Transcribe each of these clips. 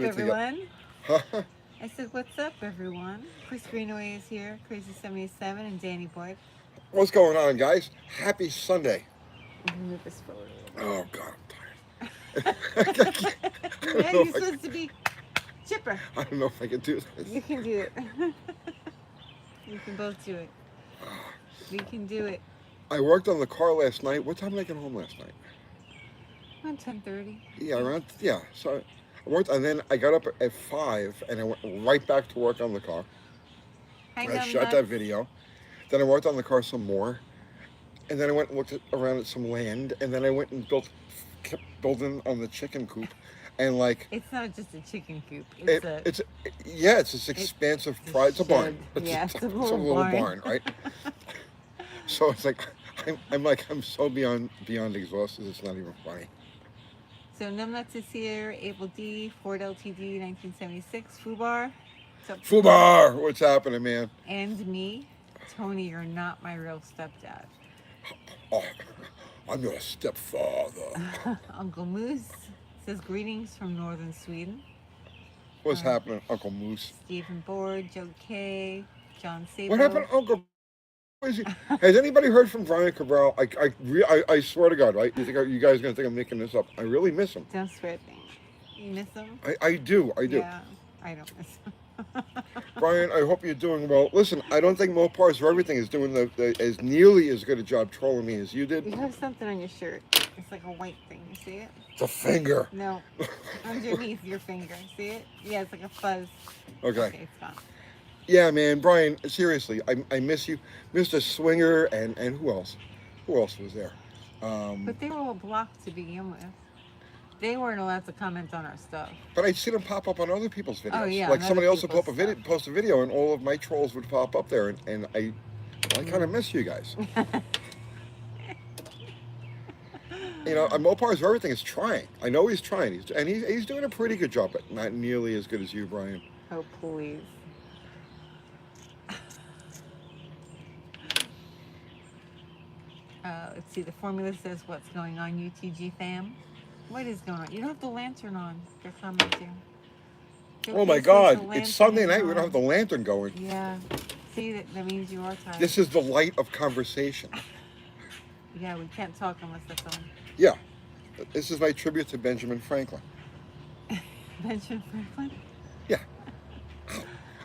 Everyone. Huh? I said, what's up, everyone? Chris Greenaway is here, Crazy77, and Danny Boyd. What's going on, guys? Happy Sunday. I'm going to move this forward a little Oh, God, I'm tired. bit. I don't Yeah, know you're if I can, supposed to be chipper. I don't know if I can do this. You can do it. We can both do it. We can do it. I worked on the car last night. What time did I get home last night? Around 10:30. Yeah, around, yeah. So I worked, and then I got up at 5, and I went right back to work on the car. Hi, I Numb shot that Nuts. video. Then I worked on the car some more. And then I went and looked around at some land. And then I went and kept building on the chicken coop. And like, It's not just a chicken coop. It, It's a it's yeah, it's this it's expansive a pride. It's a barn. shed. Yeah, it's a It's a little little barn. barn, right? So it's like I'm so beyond exhausted. It's not even funny. So Numb Nuts is here. Able D, Ford LTD, 1976, Fubar. What's up, Fubar? Fubar, what's happening, man? And me, Tony, you're not my real stepdad. Oh, I'm your stepfather. Uncle Moose says greetings from northern Sweden. What's happening, Uncle Moose? Stephen Board, Joe K, John What Sabo. happened, Uncle? Is he, has anybody heard from Brian Cabral? I swear to God, right? You guys are gonna think I'm making this up? I really miss him. Don't swear things. You miss him? I do. Yeah, I don't miss him. Brian, I hope you're doing well. Listen, I don't think Mopars for Everything is doing as nearly as good a job trolling me as you did. You have something on your shirt. It's like a white thing. You see it? The finger. No. Underneath your finger. See it? Yeah, it's like a fuzz. Okay. Okay, it's gone. Yeah, man, Brian, seriously, I miss you. Mr. Swinger and who else? Who else was there? But they were all blocked to begin with. They weren't allowed to comment on our stuff. But I'd see them pop up on other people's videos. Oh, yeah, Like on somebody other else would people's stuff. post a video, and all of my trolls would pop up there, and I kind of miss you guys. You know, Mopars for Everything is trying. I know he's trying, he's doing a pretty good job, but not nearly as good as you, Brian. Oh, please. Let's see. The formula says what's going on, UTG fam. What is going on? You don't have the lantern on. They're commenting. Oh my God, it's Sunday night. We don't have the lantern going. Yeah. See, that means you are tired. This is the light of conversation. Yeah, we can't talk unless that's on. Yeah. This is my tribute to Benjamin Franklin. Benjamin Franklin? Yeah.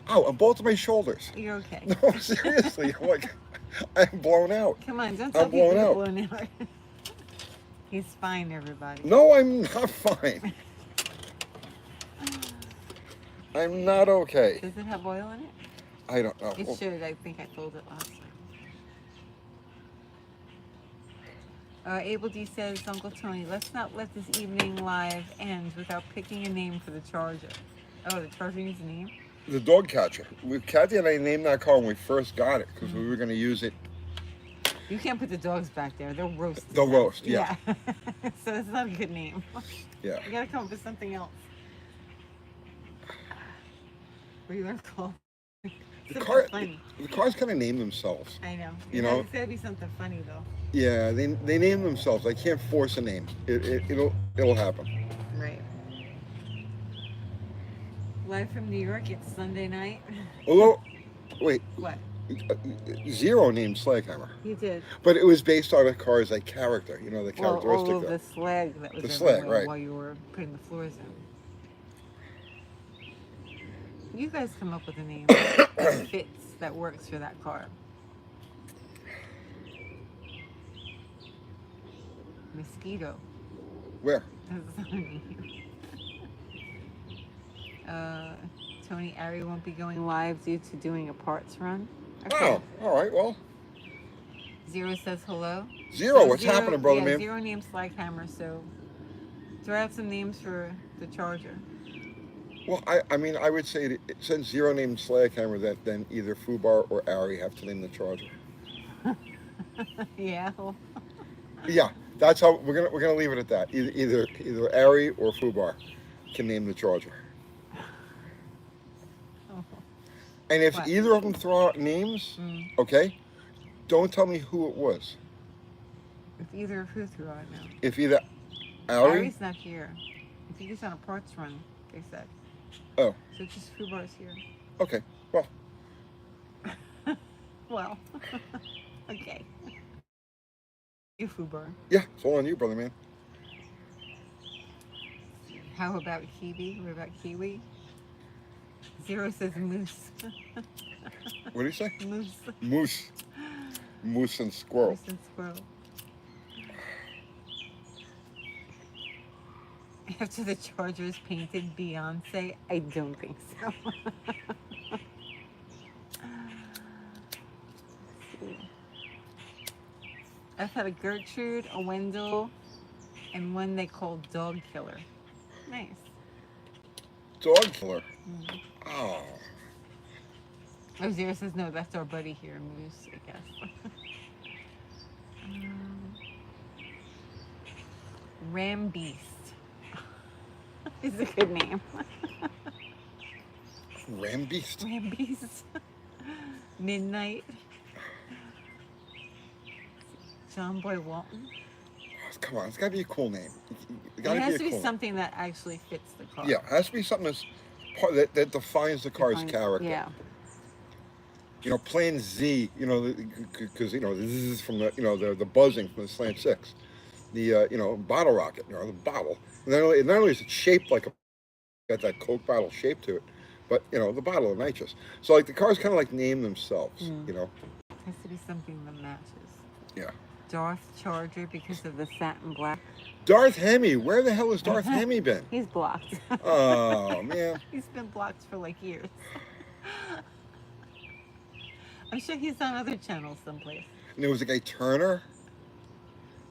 Ow, on both of my shoulders. You're okay. No, seriously. I'm blown out. Come on, don't tell I'm people blown you're out. blown out. He's fine, everybody. No, I'm not fine. I'm not okay. Does it have oil in it? I don't know. It should. I think I told it last time. Abel D says, Uncle Tony, let's not let this evening live end without picking a name for the charger. Oh, the charger needs a name? The dog catcher. Kathy and I named that car when we first got it because we were going to use it. You can't put the dogs back there. They'll roast. They'll roast, yeah. So it's not a good name. Yeah. You gotta come up with something else. What are you gonna call? The Funny. cars kind of name themselves. I know. You know? It's gotta be something funny though. Yeah, they name themselves. I can't force a name. It'll happen. Right. Live from New York, it's Sunday night. Although, wait, What? Zero named Slaghammer, You did. but it was based on a car's like character. You know, the Well, characteristic. all of the slag that was The slag, everywhere right. while you were putting the floors in. You guys come up with a name that fits, that works for that car. Mosquito. Where? That's not me. Tony Ari won't be going live due to doing a parts run. Okay. Oh, all right. Well, Zero says hello. Zero. So What's happening, brother, yeah, man? Zero named Slaghammer, so throw out some names for the charger. Well, I mean, I would say that since Zero named Slaghammer, that then either Fubar or Ari have to name the charger. Yeah. Yeah, that's how we're gonna leave it at that. Either Ari or Fubar can name the charger. Oh. And if What? either of them throw out names, okay, don't tell me who it was. If either of who throughout now. If either Ari, Ari's not here. I think he's on a parts run, they said. Oh, So just FUBAR's here. okay. Well, Well, okay. You FUBAR. yeah, it's all on you, brother man. How about kiwi? What about kiwi? Zero says moose. What do you say? Moose. Moose. Moose and squirrel. Moose and squirrel. After the Chargers painted Beyonce, I don't think so. I've had a Gertrude, a Wendell, and one they called Dog Killer. Nice. Dog killer. Mm. Oh. Oh, Zero says no. That's our buddy here, Moose. I guess. Ram Beast is a good name. Ram Beast. Ram Beast. Midnight. John Boy Walton. Oh, come on, it's got to be a cool name. It has to be something that actually fits the car. Yeah, it has to be something that defines the car's character. Yeah. You know, Plan Z. You know, because this is from the buzzing from the Slant Six, the bottle rocket. You know, the bottle. And not only is it shaped like got that Coke bottle shape to it, but the bottle of nitrous. So like the cars kind of like name themselves. Mm. You know. It has to be something that matches. Yeah. Darth Charger because of the satin black. Darth Hemi, where the hell has Darth Hemi been? He's blocked. Oh man. He's been blocked for like years. I'm sure he's on other channels someplace. And there was a guy Turner.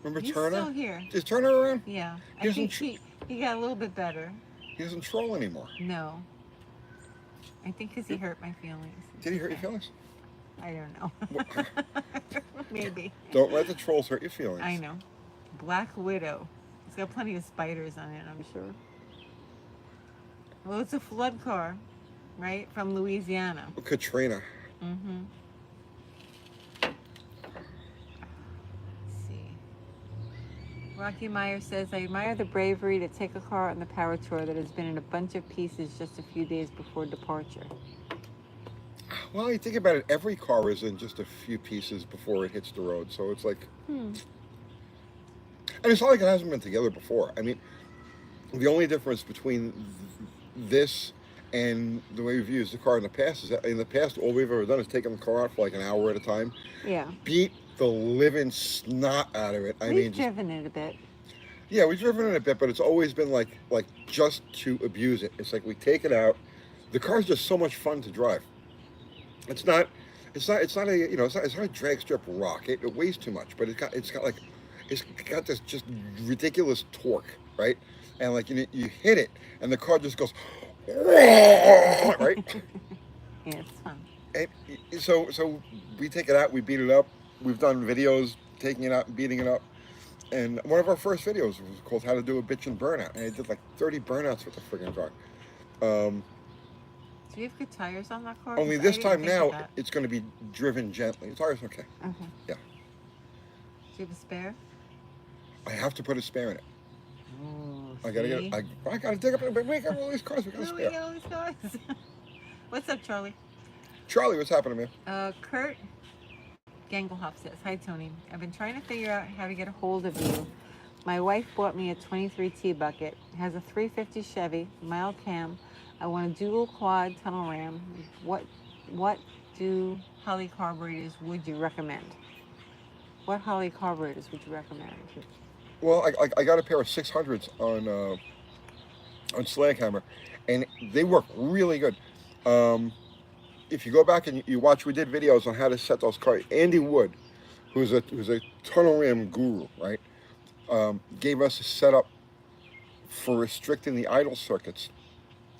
Remember He's Turner? still here. Is Turner around? Yeah. He I think he got a little bit better. He doesn't troll anymore. No. I think because he hurt my feelings. Did he hurt your feelings? I don't know. Maybe. Don't let the trolls hurt your feelings. I know. Black Widow. It's got plenty of spiders on it, I'm sure. Well, it's a flood car, right? From Louisiana. Katrina. Mm-hmm. Let's see. Rocky Meyer says, I admire the bravery to take a car on the power tour that has been in a bunch of pieces just a few days before departure. Well, you think about it, every car is in just a few pieces before it hits the road. So it's like... And it's not like it hasn't been together before. I mean, the only difference between this and the way we've used the car in the past is that in the past, all we've ever done is taken the car out for like an hour at a time. Yeah. Beat the living snot out of it. We've driven it a bit. Yeah, we've driven it a bit, but it's always been like just to abuse it. It's like we take it out. The car's just so much fun to drive. It's not a drag strip rock. It weighs too much, but it's got this just ridiculous torque, right? And like you hit it, and the car just goes, right? Yeah, it's fun. And so we take it out, we beat it up. We've done videos taking it out and beating it up. And one of our first videos was called "How to Do a Bitch and Burnout," and I did like 30 burnouts with the friggin' car. Do you have good tires on that car? Only this time now, it's going to be driven gently. The tire's okay. Okay. Yeah. Do you have a spare? I have to put a spare in it. Oh, I gotta dig up and make up all these cars. We got a spare. We got all these cars. What's up, Charlie? Charlie, what's happening, man? Kurt Gangelhoff says, hi, Tony. I've been trying to figure out how to get a hold of you. My wife bought me a 23T bucket. It has a 350 Chevy, mild cam. I want a dual quad tunnel ram. What do Holley carburetors would you recommend? What Holley carburetors would you recommend? Well, I got a pair of 600s on Slaghammer, and they work really good. If you go back and you watch, we did videos on how to set those cars. Andy Wood, who's a tunnel ram guru, right, gave us a setup for restricting the idle circuits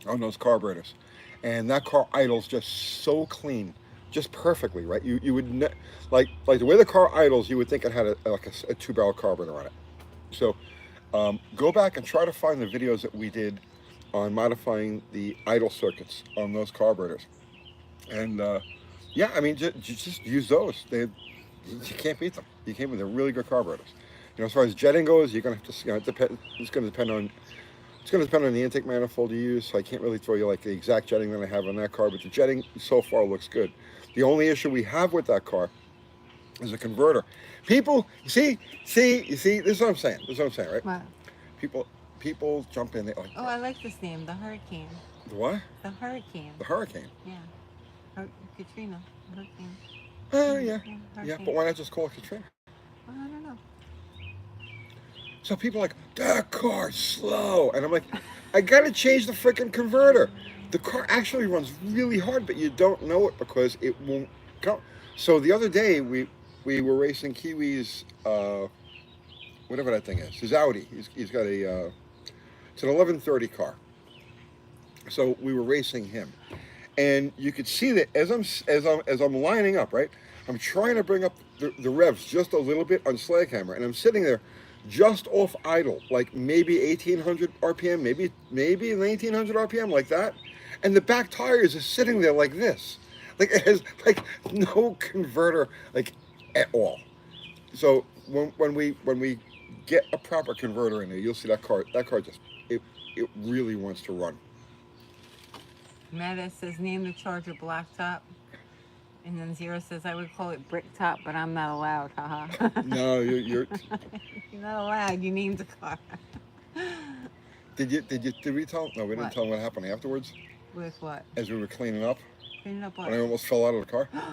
on those carburetors, and that car idles just so clean, just perfectly, right? You would like the way the car idles, you would think it had a 2-barrel carburetor on it. So go back and try to find the videos that we did on modifying the idle circuits on those carburetors, and yeah, I mean just use those. You can't beat them. You can't beat them. They're really good carburetors. As far as jetting goes, you're gonna have to. It's going to depend on It's going to depend on the intake manifold you use, so I can't really throw you like the exact jetting that I have on that car, but the jetting so far looks good. The only issue we have with that car is a converter. People, you see, this is what I'm saying. This is what I'm saying, right? What? People, people jump in there. Like, Oh, I like this name, the Hurricane. the what? The Hurricane. The Hurricane. Yeah. Katrina. Hurricane. Yeah. Yeah, Yeah, but why not just call it Katrina? Well, I don't know. So people are like, that car's slow. And I'm like, I gotta change the freaking converter. The car actually runs really hard, but you don't know it because it won't go. So the other day we were racing Kiwi's whatever that thing is. His Audi. He's got a it's an 1130 car. So we were racing him. And you could see that as I'm lining up, right? I'm trying to bring up the revs just a little bit on slag hammer, and I'm sitting there just off idle, like maybe 1800 RPM, maybe 1900 RPM, like that. And the back tires is sitting there like this, like it has like no converter, like at all. So when we get a proper converter in there, you'll see that car just it really wants to run. Meta says name the Charger Blacktop. And then Zero says I would call it Bricktop, but I'm not allowed. Haha. No, you're You're not allowed. You named the car. Did we tell? No, we didn't What? tell them what happened afterwards With what? as we were cleaning up. Cleaning up what? When I almost fell out of the car. No.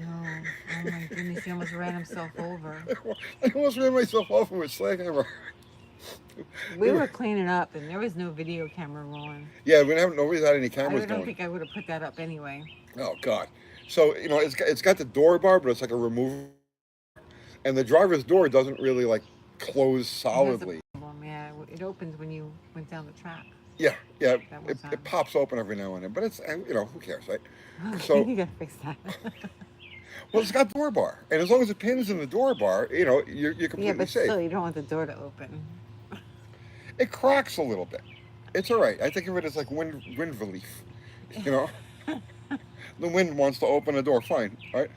Oh my goodness, he almost ran himself over. I almost ran myself off with a slag hammer. We were cleaning up and there was no video camera rolling. Yeah, nobody's had any I cameras don't going. think I would have put that up anyway. Oh God. So it's got the door bar, but it's like a removable, and the driver's door doesn't really like close solidly. That's a problem, yeah. It opens when you went down the track. Yeah. That one It time. pops open every now and then, but it's who cares, right? Okay, So you gotta fix that. well, it's got door bar, and as long as the pin's in the door bar, you're completely Yeah, but safe. still, you don't want the door to open. It cracks a little bit. It's all right. I think of it as like wind relief. The wind wants to open the door, fine, right?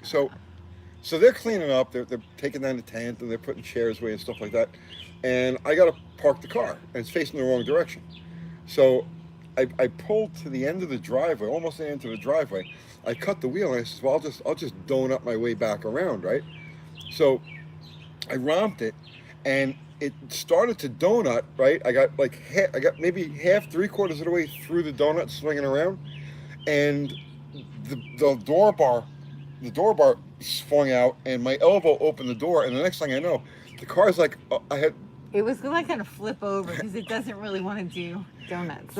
So they're cleaning up. They're taking down the tent and they're putting chairs away and stuff like that. And I got to park the car, and it's facing the wrong direction. So I pulled to the end of the driveway, almost the end of the driveway. I cut the wheel, and I said, "Well, I'll just donut my way back around, right?" So I romped it, and it started to donut, right? I got maybe half, 3/4 of the way through the donut, swinging around, and the door bar swung out, and my elbow opened the door, and the next thing I know, the car's like It was gonna kind of flip over because it doesn't really want to do donuts.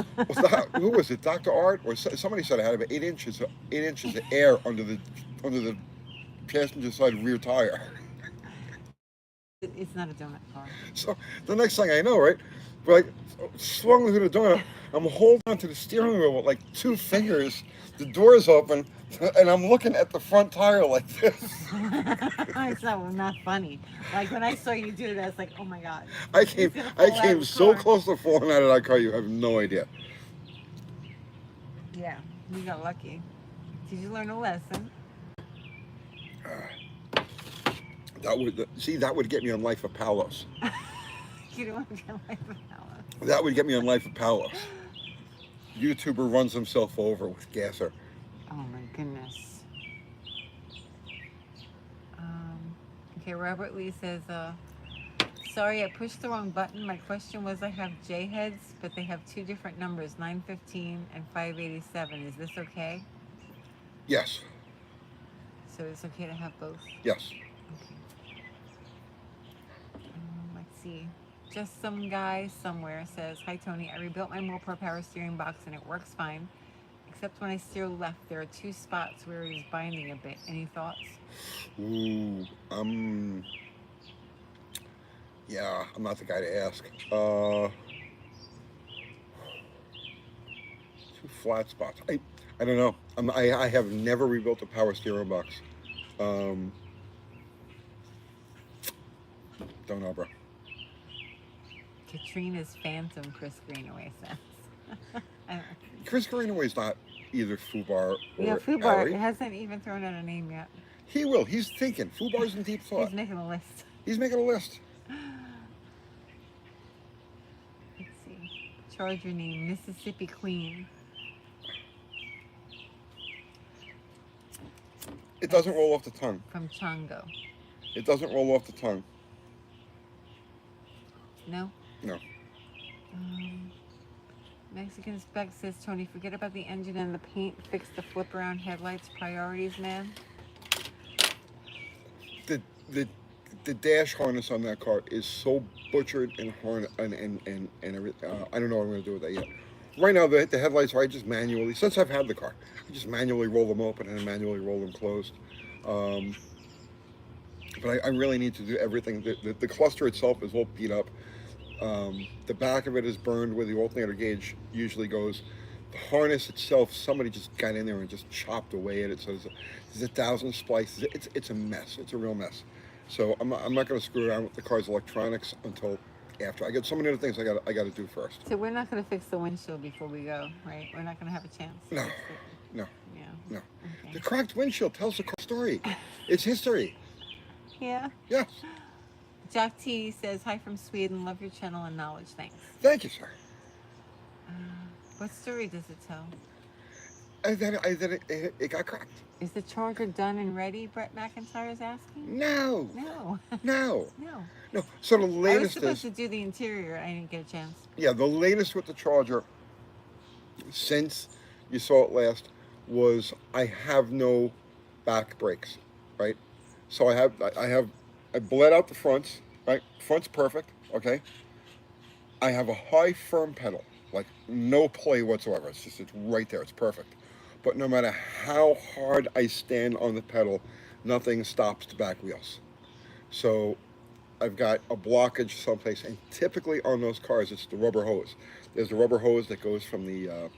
who was it? Dr. Art or somebody said I had about 8 inches of air under the passenger side rear tire. It's not a donut car. So the next thing I know, right, we're like swung through the donut. I'm holding onto the steering wheel with like 2 fingers. The door's open, and I'm looking at the front tire like this. It's not funny. Like when I saw you do it, I was like, oh my god. I He's came gonna fall out of the so car. close to falling out of that car. You have no idea. Yeah, you got lucky. Did you learn a lesson? That would get me on Life of Palos. You don't want to get life of Alice. That would get me on Life of Palos. YouTuber runs himself over with gasser. Oh my goodness. Okay, Robert Lee says, sorry, I pushed the wrong button. My question was I have J heads, but they have 2 different numbers, 915 and 587. Is this okay? Yes. So it's okay to have both? Yes. Okay. Let's see. Just some guy somewhere says, hi Tony, I rebuilt my Mopar power steering box and it works fine. Except when I steer left, there are 2 spots where it is binding a bit. Any thoughts? Ooh, yeah, I'm not the guy to ask. 2 flat spots. I don't know. I have never rebuilt a power steering box. Don't know, bro. Katrina's Phantom, Chris Greenaway says. Chris Greenaway's not either Fubar or Yeah, Fubar Ari. hasn't even thrown out a name yet. He will. He's thinking. Fubar's in deep thought. He's making a list. He's making a list. Charger name, Mississippi Queen. It doesn't roll off the tongue. From Chongo. It doesn't roll off the tongue. No? No. Mexican Spec says, Tony, forget about the engine and the paint. Fix the flip around headlights. Priorities, man. The dash harness on that car is so butchered and everything. I don't know what I'm going to do with that yet. Right now, the headlights, I just manually, since I've had the car, I just manually roll them open and manually roll them closed. But I really need to do everything. The cluster itself is all beat up. The back of it is burned where the alternator gauge usually goes. The harness itself, somebody just got in there and just chopped away at it. So there's 1,000 splices. It's a mess. It's a real mess. So I'm not going to screw around with the car's electronics until after. I got so many other things I got to do first. So we're not going to fix the windshield before we go, right? We're not going to have a chance. No. No. Yeah. No. Okay. The cracked windshield tells the story. It's history. Yeah. Yes. Jack T says, hi from Sweden. Love your channel and knowledge. Thanks. Thank you, sir. What story does it tell? It got cracked. Is the Charger done and ready, Brett McIntyre is asking? No. No. No. No. No. So the I was latest supposed is, to do the interior. I didn't get a chance. yeah, the latest with the Charger, since you saw it last, was I have no back brakes, right? So I bled out the fronts, right? Front's perfect, okay? I have a high firm pedal, like no play whatsoever. It's right there, it's perfect. But no matter how hard I stand on the pedal, nothing stops the back wheels. So I've got a blockage someplace, and typically on those cars, it's the rubber hose. There's a rubber hose that goes from the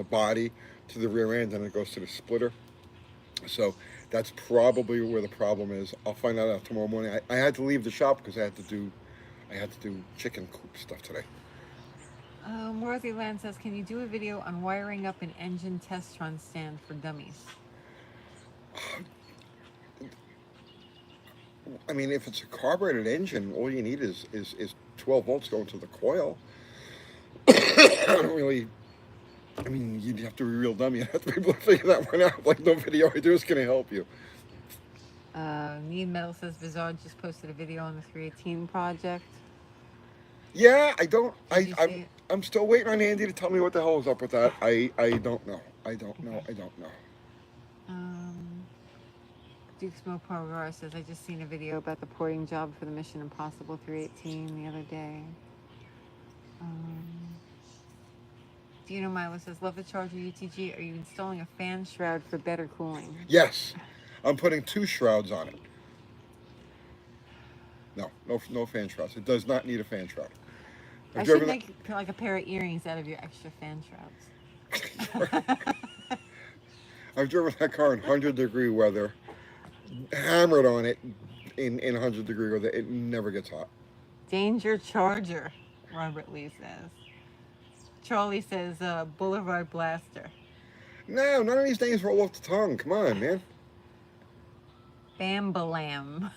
body to the rear end, and it goes to the splitter. So that's probably where the problem is. I'll find out tomorrow morning. I had to leave the shop because I had to do chicken coop stuff today. Worthy Land says, can you do a video on wiring up an engine test run stand for dummies? I mean, if it's a carbureted engine, all you need is 12 volts going to the coil. I don't really. I mean, you'd have to be a real dummy. You'd have to be able to figure that one out. Like, no video I do is going to help you. Need Metal says, Bizarre just posted a video on the 318 project. Yeah, I don't. Did you see it? I'm still waiting on Andy to tell me what the hell is up with that. I don't know. I don't know. Duke's Mopar says, I just seen a video about the porting job for the Mission Impossible 318 the other day. Dino Milo says, love the Charger UTG. Are you installing a fan shroud for better cooling? Yes, I'm putting 2 shrouds on it. No fan shrouds. It does not need a fan shroud. I should make like a pair of earrings out of your extra fan shrouds. I've driven that car in 100-degree weather, hammered on it in 100-degree weather. It never gets hot. Danger Charger, Robert Lee says. Charlie says, Boulevard Blaster. No, none of these names roll off the tongue. Come on, man. Bambalam.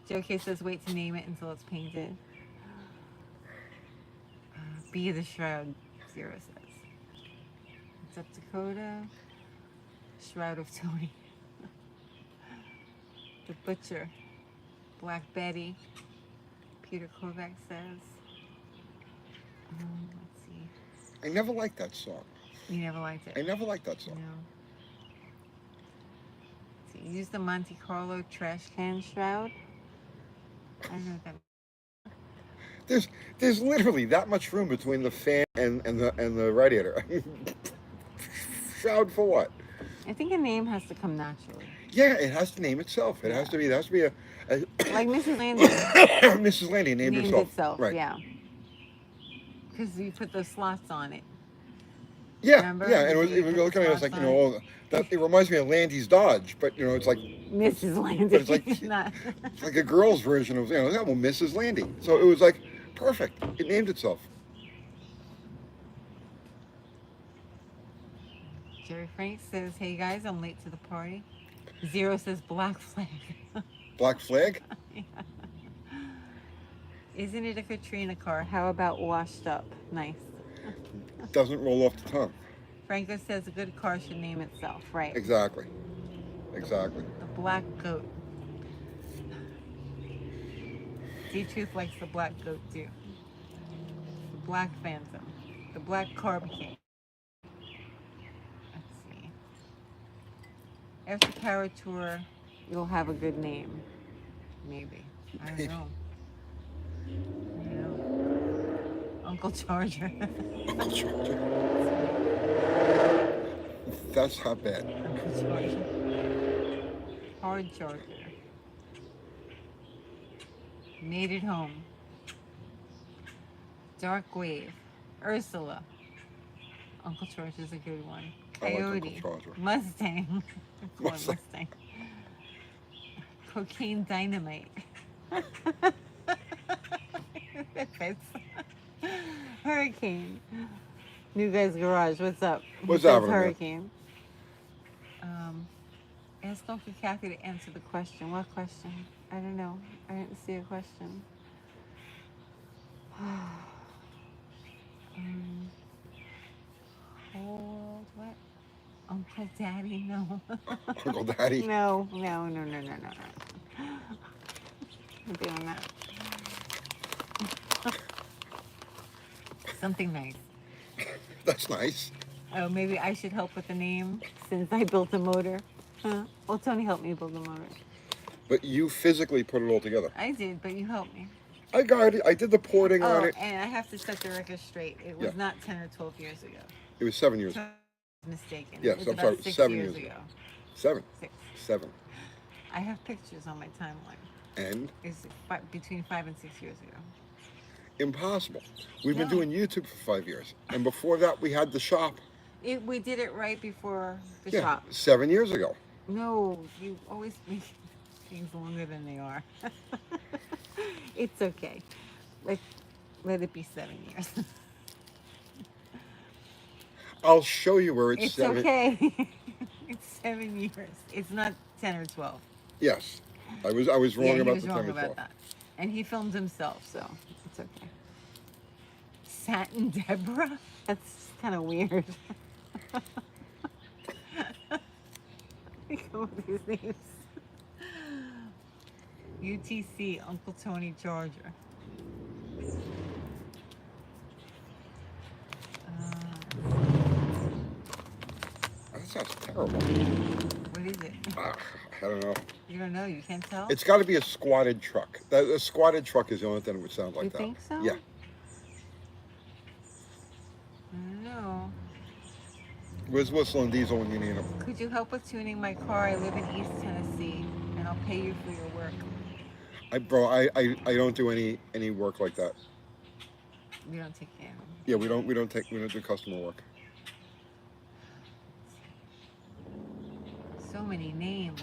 Joe K says, wait to name it until it's painted. Be the Shroud, Zero says. What's up, Dakota? Shroud of Tony. The Butcher. Black Betty. Peter Kovac says. Let's see. I never liked that song. You never liked it? I never liked that song. No. So use the Monte Carlo trash can shroud. I don't know what that. There's literally that much room between the fan and the radiator. Shroud for what? I think a name has to come naturally. Yeah, it has to name itself. It has to be a like Mrs. Landy. Mrs. Landy named herself. Right. Yeah. Because you put those slots on it. Yeah, remember? Yeah, and it was looking at it, it was like, it reminds me of Landy's Dodge, but it's like Mrs. Landy. But it's like it's like a girl's version of Mrs. Landy. So it was like perfect. It named itself. Jerry Frank says, hey guys, I'm late to the party. Zero says Black Flag. Black Flag? Yeah. Isn't it a Katrina car? How about washed up? Nice. Doesn't roll off the tongue. Franco says a good car should name itself. Right. Exactly. The, Exactly. the black goat. D-Truth likes the black goat too. The black phantom. The black carb king. Let's see. After Power Tour, you'll have a good name. Maybe. I don't know. I don't know. Uncle Charger. Uncle Charger. That's not bad. Uncle Charger. Hard Charger. Made it home. Dark Wave. Ursula. Uncle Charger's a good one. I like Coyote. Uncle Charger. Mustang. Poor Mustang. Mustang. Cocaine Dynamite. That fits. Hurricane. New Guy's Garage. What's up? What's He says happening, man? Hurricane. Ask Uncle Kathy to answer the question. What question? I don't know. I didn't see a question. Hold what? Uncle Daddy? No. Uncle Daddy. No. I'm doing that. Something nice. That's nice. Oh, maybe I should help with the name since I built a motor. Huh? Well, Tony helped me build the motor. But you physically put it all together. I did, but you helped me. I got it. I did the porting on Oh, it. and I have to set the record straight. It was Yeah. not 10 or 12 years ago. It was 7 years. I was mistaken. Yes, it was I'm about sorry, 6 7 years years ago. 7. 6. 7. I have pictures on my timeline. And It's between 5 and 6 years ago. impossible. We've been No. doing YouTube for 5 years. And before that, we had the shop. We did it right before the Yeah, shop. 7 years ago. No, you always make things longer than they are. It's okay. Let it be 7 years. I'll show you where it's It's 7. okay. It's 7 years. It's not 10 or 12. Yes. I was wrong Yeah, he about was the wrong 10 or about 12. that. And he filmed himself, so it's okay. Satin Deborah? That's kind of weird. We come up with these names. UTC, Uncle Tony Charger. That sounds terrible. What is it? I don't know. You don't know? You can't tell? It's got to be a squatted truck. A squatted truck is the only thing that would sound like You that. think so? Yeah. No. Where's Whistle and Diesel when you need them? Could you help with tuning my car? I live in East Tennessee, and I'll pay you for your work. I don't do any work like that. We don't take in. Yeah, we don't do customer work. So many names.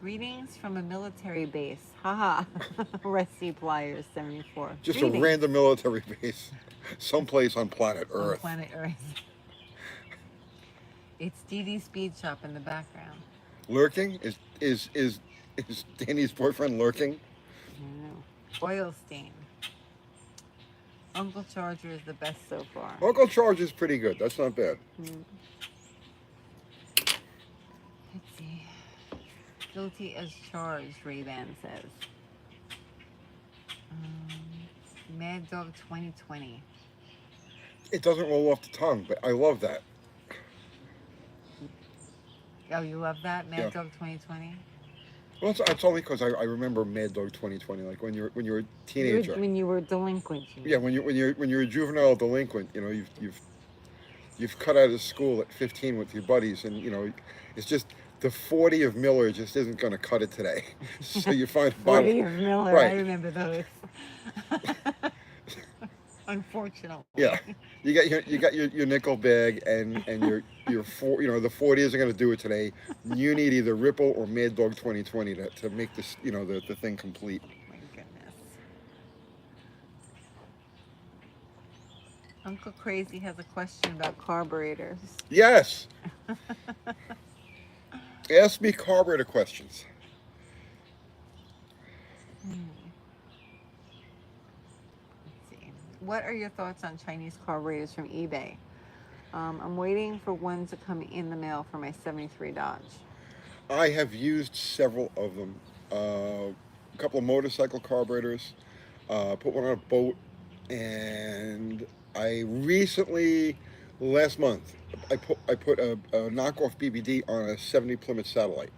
Greetings from a military base. Haha. Rusty Pliers 74. Just Greetings. a random military base, someplace on planet On Earth. planet Earth. It's DD Speed Shop in the background. Lurking is Danny's boyfriend lurking? I don't know. Oil stain. Uncle Charger is the best so far. Uncle Charge is pretty good. That's not bad. Let's see. Guilty as charged, Ray-Ban says. Mad Dog 2020. It doesn't roll off the tongue, but I love that. Oh, you love that? Mad Yeah. Dog 2020? Well, it's only because I remember Mad Dog 2020, like when you're a teenager. When you were delinquent. Yeah, when you're a juvenile delinquent, you know, you've cut out of school at 15 with your buddies, and you know, it's just the 40 of Miller just isn't going to cut it today. So you find a 40 bottle. of Miller. Right. I remember those. Unfortunately. Yeah, you got your nickel bag, and your four, you know, the 40 isn't going to do it today. You need either Ripple or Mad Dog 2020 to make this, you know, the thing complete. My goodness. Uncle Crazy has a question about carburetors. Yes. Ask me carburetor questions. what are your thoughts on Chinese carburetors from eBay? I'm waiting for one to come in the mail for my 73 Dodge. I have used several of them. A couple of motorcycle carburetors. Put one on a boat, and I recently, last month, I put a knockoff BBD on a 70 Plymouth Satellite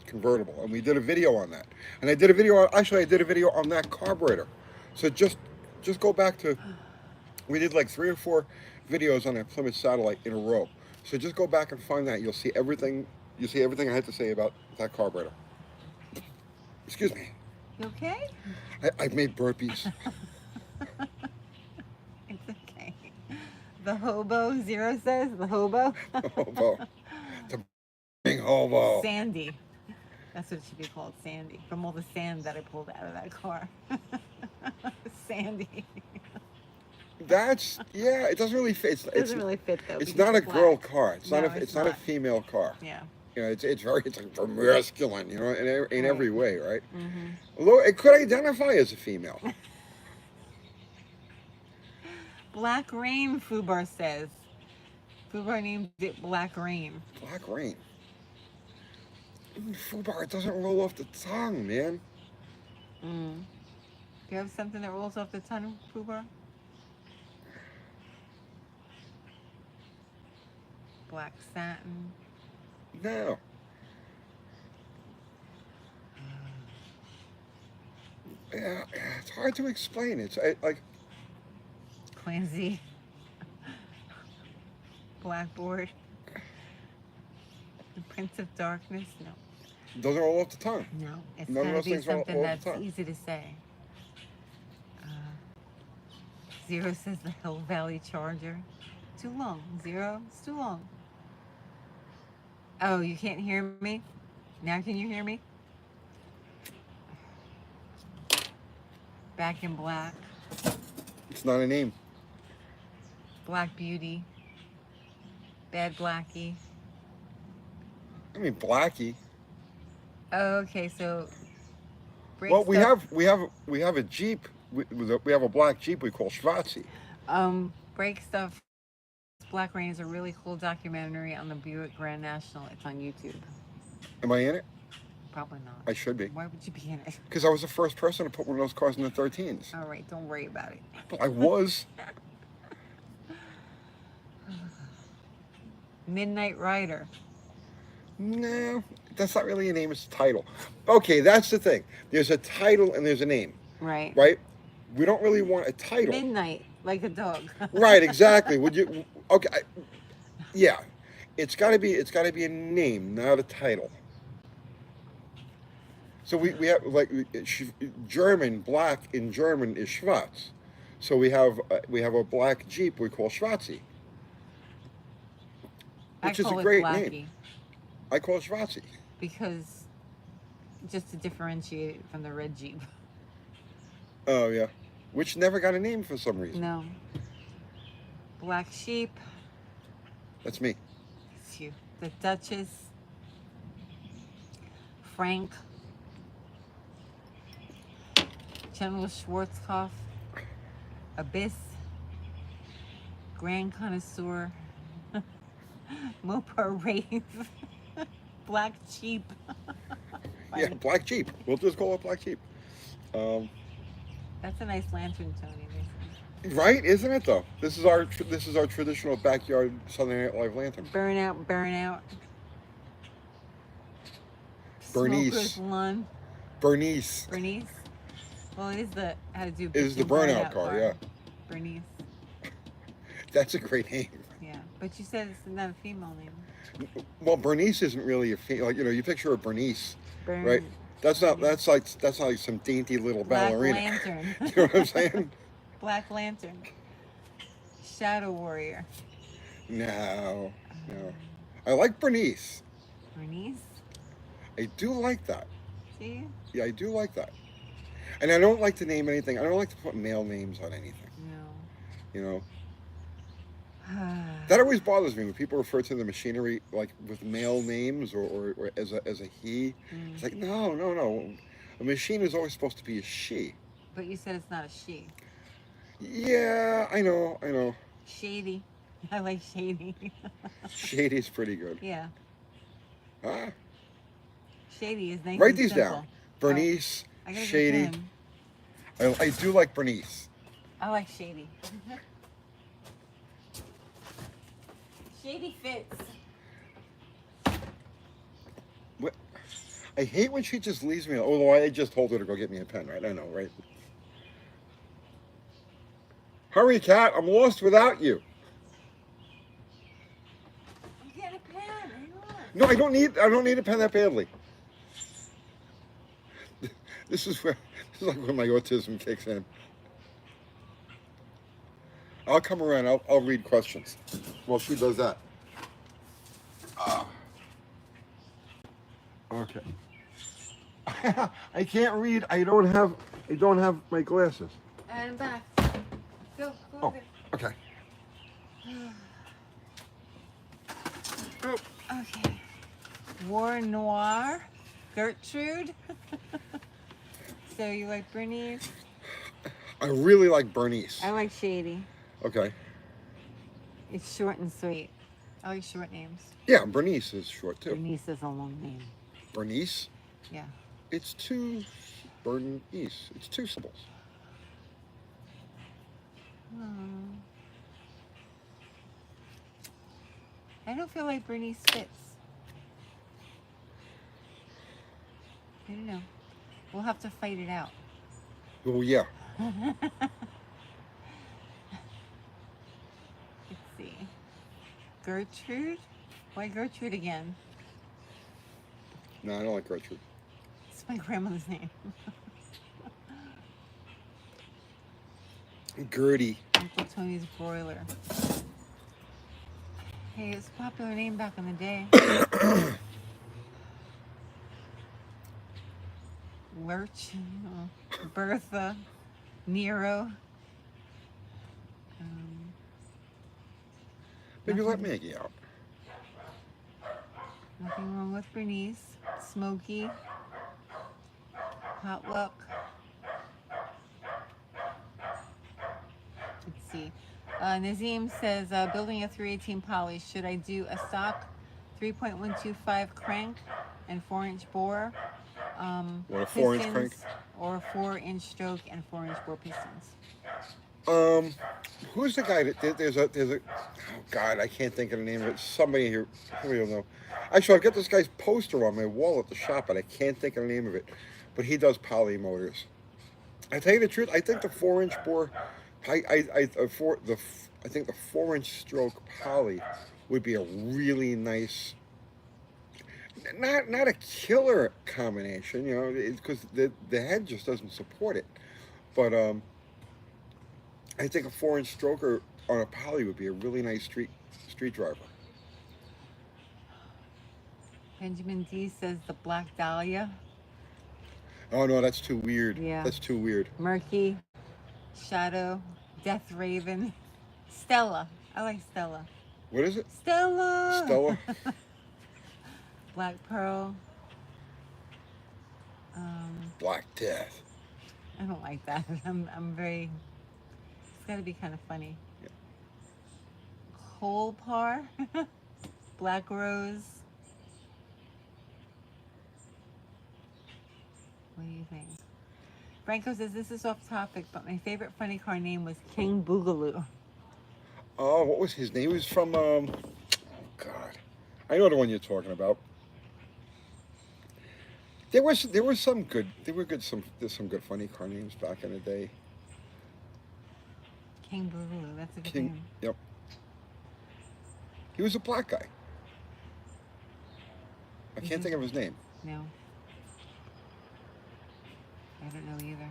convertible, and we did a video on that. And I did a video on, actually I did a video on that carburetor. So just go back to, we did like 3 or 4 videos on that Plymouth Satellite in a row. So just go back and find that. You'll see everything. You see everything I had to say about that carburetor. Excuse me. You okay? I've made burpees. It's okay. The hobo, Zero says, the hobo. Hobo. The big hobo. Sandy. That's what it should be called, Sandy. From all the sand that I pulled out of that car. Sandy. That's, yeah, it doesn't really fit. It doesn't really fit though. It's because not a black. girl car. It's No, not a it's not a not. female car. Yeah. You know, it's like masculine, you know, in every way, right? Mm-hmm. Although it could identify as a female. Black Rain, Fubar says. Fubar named it Black Rain. Black Rain. Fubar, it doesn't roll off the tongue, man. Mm. Do you have something that rolls off the tongue, Fubar? Black satin. No. Yeah, it's hard to explain. It's like Clancy. Blackboard. The Prince of Darkness. No. doesn't roll off the tongue. No. It's None of gotta those be things roll something off that's the tongue. easy to say. Zero says the Hill Valley Charger. Too long. Zero. It's too long. Oh, you can't hear me? Now can you hear me? Back in Black. It's not a name. Black Beauty. Bad Blackie. I mean, Blackie. Oh, okay, so break Well, we stuff- have a Jeep. We have a black Jeep we call Schwartzy. Break Stuff. Black Rain is a really cool documentary on the Buick Grand National. It's on YouTube. Am I in it? Probably not. I should be. Why would you be in it? Because I was the first person to put one of those cars in the 13s. All right, don't worry about it. I was. Midnight Rider. No, that's not really a name. It's a title. Okay, that's the thing. There's a title and there's a name, Right. right? We don't really want a title. Midnight, like a dog. Right, exactly. Would you? Okay, yeah. It's got to be a name, not a title. So we have like German black in German is Schwarz. So we have a black Jeep we call Schwarzy, which is a great name. I call it Schwarzy. Because just to differentiate it from the red Jeep. Oh yeah, which never got a name for some reason. No. Black Sheep. That's me. It's you. The Duchess. Frank. General Schwarzkopf. Abyss. Grand Connoisseur. Mopar Rave. Black Jeep. Yeah, black Jeep. We'll just call it black Jeep. That's a nice lantern, Tony. Right, isn't it though? This is our traditional backyard Southern Night Live lantern. Burnout, Burnout. Bernice. Smoker's Lawn. Bernice. Bernice. Well, it is the how to do. It is the burnout car, yeah. Bernice. That's a great name. Yeah, but you said it's not a female name. Well, Bernice isn't really a female. Like, you picture a Bernice, Burn. right? That's not like some dainty little Black ballerina. Lantern. You know what I'm saying? Black Lantern. Shadow Warrior. No. I like Bernice. Bernice. I do like that. See? Yeah, I do like that. And I don't like to name anything. I don't like to put male names on anything. No. You know. That always bothers me when people refer to the machinery like with male names or as a he. It's like no. A machine is always supposed to be a she. But you said it's not a she. Yeah, I know, I know. Shady. I like shady. Shady's pretty good. Yeah. Ah, Shady is nice write and these down. simple. All right. Bernice, I gotta get a Shady. pen. I do like Bernice. I like shady. Shady fits. What? I hate when she just leaves me. Although I just told her to go get me a pen, right? I know, right? Hurry, cat! I'm lost without you. I'm getting a pen. Hang on. No, I don't need. I don't need a pen that badly. This is where. This is like when my autism kicks in. I'll come around. I'll read questions. Well, she does that. Ah, okay. I can't read. I don't have. I don't have my glasses. And back. Go Oh, over okay. there. Oh, Okay. War Noir. Gertrude. So you like Bernice? I really like Bernice. I like Shady. Okay. It's short and sweet. I like short names. Yeah, Bernice is short too. Bernice is a long name. Bernice. Yeah. It's two. Bernice. It's two syllables. Hmm. I don't feel like Bernice fits. I don't know. We'll have to fight it out. Oh yeah. Let's see. Gertrude? Why Gertrude again? No, I don't like Gertrude. It's my grandmother's name. Gertie. Uncle Tony's broiler. Hey, it's a popular name back in the day. Lurch, Bertha, Nero. Um, Maybe let nothing, Maggie out. nothing wrong with Bernice. Smokey, Potluck. Let's see. Nazim says, building a 318 poly. Should I do a stock 3.125 crank and 4-inch bore? Want a 4-inch Pistons crank? or 4-inch stroke and 4-inch bore pistons. Who's the guy that there's a oh God, I can't think of the name of it. Somebody here, somebody will know. Actually, I've got this guy's poster on my wall at the shop, but I can't think of the name of it. But he does poly motors. I tell you the truth, I think the 4-inch bore, I think the 4-inch stroke poly would be a really nice, not a killer combination, you know, because the head just doesn't support it. But I think a 4-inch stroker on a poly would be a really nice street driver. Benjamin D says the Black Dahlia. Oh no, that's too weird. Yeah. That's too weird. Murky, Shadow, Death Raven, Stella. I like Stella. What is it? Stella. Stella? Black Pearl. Um, Black Death. I don't like that. I'm very. It's got to be kind of funny. Yeah. Coal Par. Black Rose. What do you think? Franco says this is off topic, but my favorite funny car name was King Boogaloo. Oh, what was his name? He was from oh God, I know the one you're talking about. There was some good. There's some good funny car names back in the day. King Boogaloo. That's a good King. name. Yep. He was a black guy. I can't think of his name. No. I don't know either.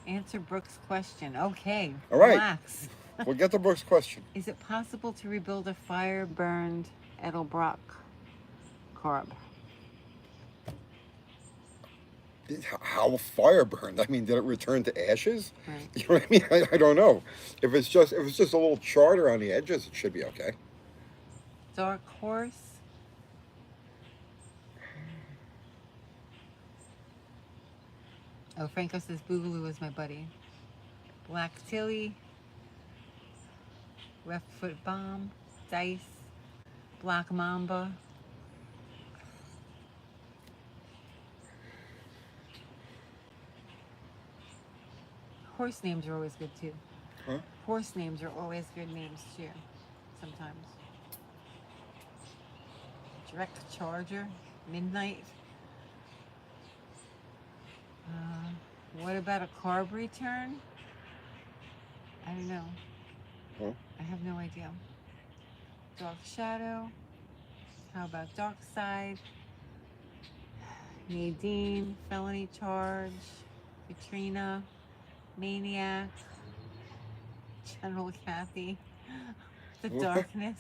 Answer Brooke's question. Okay. All right. Relax. We'll get the Brooks question. Is it possible to rebuild a fire-burned Edelbrock carb? How fire burned? I mean, did it return to ashes? Right. You know what I mean? I don't know. If it's just a little charter on the edges, it should be okay. Dark Horse. Oh, Franco says Boogaloo is my buddy. Black Tilly, Left Foot Bomb, Dice, Black Mamba. Horse names are always good too. Huh? Horse names are always good names too, sometimes. Direct Charger, Midnight. What about a carb return? I don't know. Huh? I have no idea. Dark Shadow. How about Dark Side? Nadine, Felony Charge. Katrina, Maniac. General Kathy. The What? Darkness.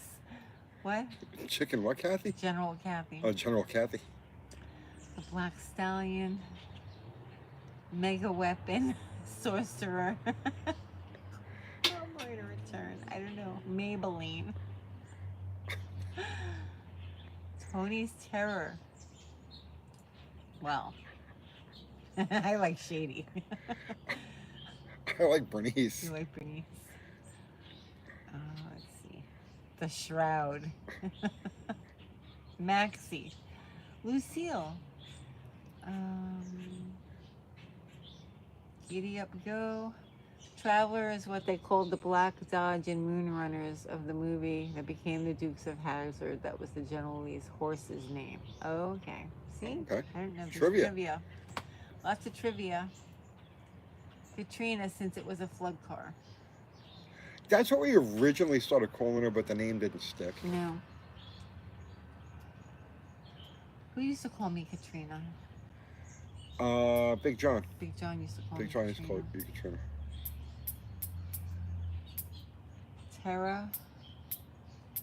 What? Chicken what, Kathy? General Kathy. Oh, General Kathy. The Black Stallion. Mega Weapon. Sorcerer. I'm going to return. I don't know. Maybelline. Tony's Terror. Well, I like Shady. I like Bernice. You like Bernice? Let's see. The Shroud. Maxie. Lucille. Giddy Up Go. Traveler is what they called the Black Dodge and Moonrunners of the movie that became the Dukes of Hazzard. That was the General Lee's horse's name. Okay. See? Okay. I don't know. This Trivia. Lots of trivia. Katrina, since it was a flood car. That's what we originally started calling her, but the name didn't stick. No. Who used to call me Katrina? Big John. Big John used to call me Big John used to Katrina. call you Katrina. Terra.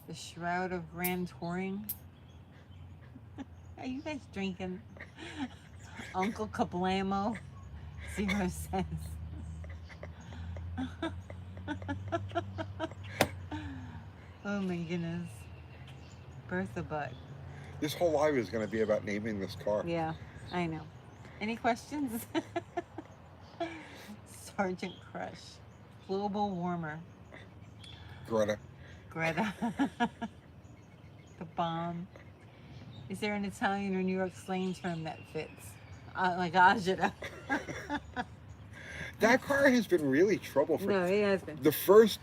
The Shroud of Grand Touring. Are you guys drinking? Uncle Kablamo. 0 cents. Oh my goodness. Bertha Butt. This whole live is going to be about naming this car. Yeah, I know. Any questions? Sergeant Crush. Global Warmer. Greta. Greta. The Bomb. Is there an Italian or New York slang term that fits? Like agita. That car has been really trouble-free. No, it has been.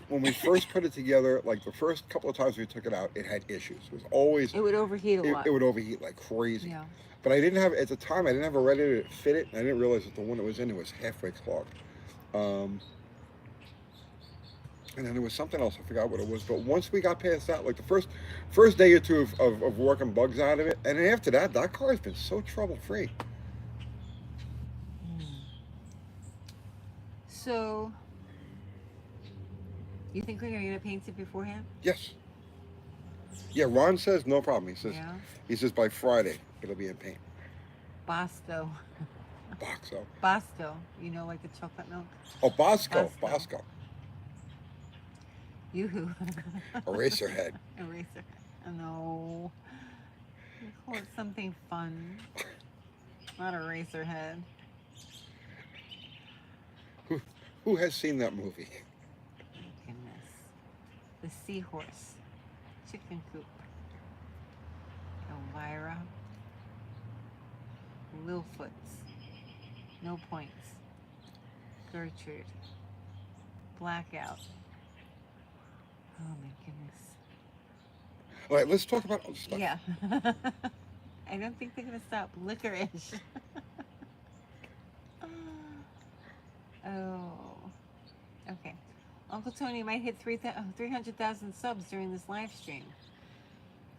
When we first put it together, like the first couple of times we took it out, it had issues. It was always, It would overheat a lot. it would overheat like crazy. Yeah. But I didn't have, at the time, I didn't have a Ready to fit it. And I didn't realize that the one that was in it was halfway clogged. And then there was something else, I forgot what it was. But once we got past that, like the first day or two of working bugs out of it, and then after that, that car has been so trouble-free. So, you think we're going to get it painted beforehand? Yes. Yeah, Ron says no problem. Yeah. He says by Friday it'll be in paint. Bosco. Boxo. Bosco. You know, like the chocolate milk? Oh, Bosco. Bosco. Bosco. Yoo-hoo. Eraserhead. Eraser. No. You call it something fun. Not Eraserhead. Who has seen that movie? Goodness. The Seahorse. Chicken Coop. Elvira. Lilfoots. No Points. Gertrude. Blackout. Oh my goodness. All right, let's talk about other stuff. Yeah. I don't think they're going to stop. Licorice. Oh. Okay. Uncle Tony might hit 300,000 subs during this live stream.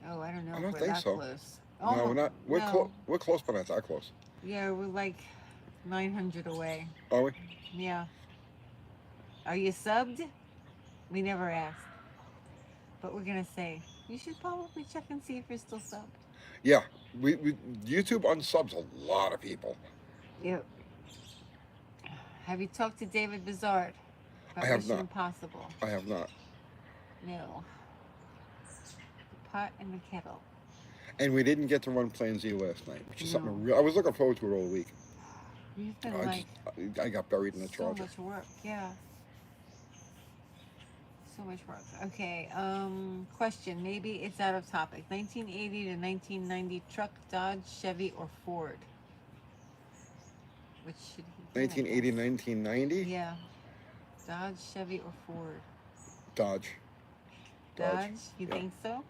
Oh, I don't know I if don't we're think that so. close. No, we're not. We're no. we're close, but not that close. Yeah, we're like 900 away. Are we? Yeah. Are you subbed? We never asked. But we're going to say, you should probably check and see if you're still subbed. Yeah. We YouTube unsubs a lot of people. Yep. Have you talked to David Bizard about I have Mission not. Impossible? I have not. No. The pot and the kettle. And we didn't get to run Plan Z last night, which is No. something I was looking forward to it all week. You've been like I got buried in the so Charger. much work, yeah. so much work. Okay. Question. Maybe it's out of topic. 1980 to 1990 truck, Dodge, Chevy, or Ford? Which should he get, I 1980, guess? 1990? Yeah. Dodge, Chevy, or Ford? Dodge. Dodge. Dodge? You Yeah. think so?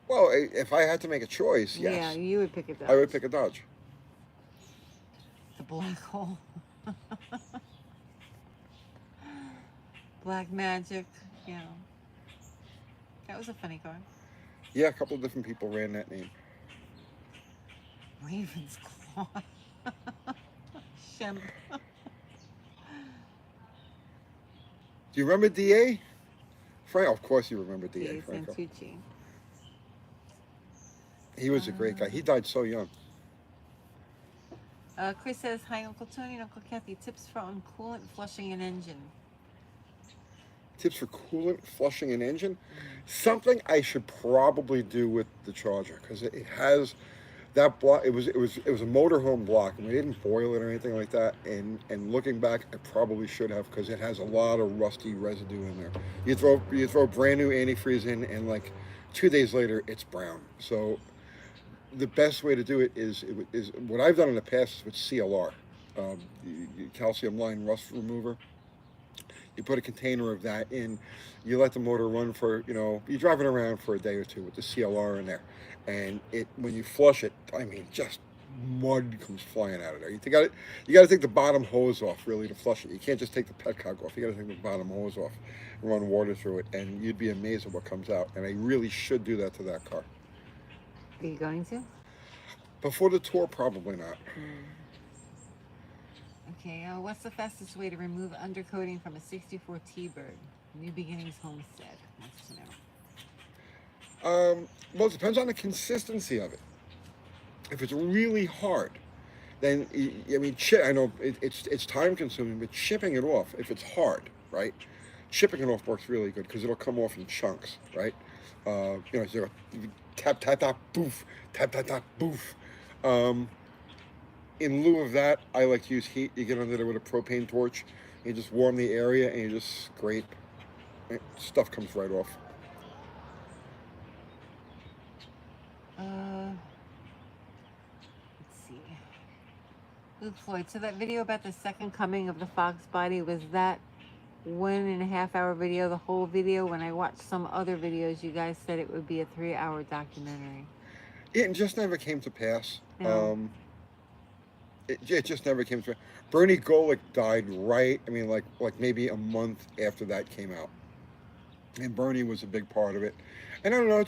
Well, if I had to make a choice, Yeah, yes, you would pick a I would Dodge. pick a Dodge. The black hole. Black magic. Yeah. That was a funny car. Yeah, a couple of different people ran that name. Raven's Claw. Shemp. Do you remember DA? Frank, of course you remember DA, T. Franco. Santucci. He was a great guy. He died so young. Chris says, hi, Uncle Tony and Uncle Kathy. Tips for on coolant flushing an engine. Tips for coolant flushing an engine. Something I should probably do with the Charger because it has that block. It was a motorhome block, and we didn't boil it or anything like that. And looking back, I probably should have because it has a lot of rusty residue in there. You throw brand new antifreeze in, and like 2 days later, it's brown. So the best way to do it is what I've done in the past is with CLR, calcium line rust remover. You put a container of that in, you let the motor run for, you drive it around for a day or two with the CLR in there, and when you flush it, I mean, just mud comes flying out of there. You got to take the bottom hose off really to flush it. You can't just take the petcock off. You got to take the bottom hose off and run water through it, and you'd be amazed at what comes out. And I really should do that to that car. Are you going to? Before the tour, probably not. Okay, what's the fastest way to remove undercoating from a 64 T-Bird? New Beginnings Homestead wants to know. Well, it depends on the consistency of it. If it's really hard, then I mean, I know it's time consuming, but chipping it off if it's hard, right? Chipping it off works really good because it'll come off in chunks, right? So tap tap tap boof, tap tap tap boof. In lieu of that, I like to use heat. You get under there with a propane torch, you just warm the area, and you just scrape. Stuff comes right off. Let's see. Luke Floyd. So that video about the second coming of the Fox body, was that 1.5 hour video, the whole video? When I watched some other videos, you guys said it would be a 3-hour documentary. It just never came to pass. No. It just never came to. Bernie Golick died right. I mean, like maybe a month after that came out, and Bernie was a big part of it. And I don't know, it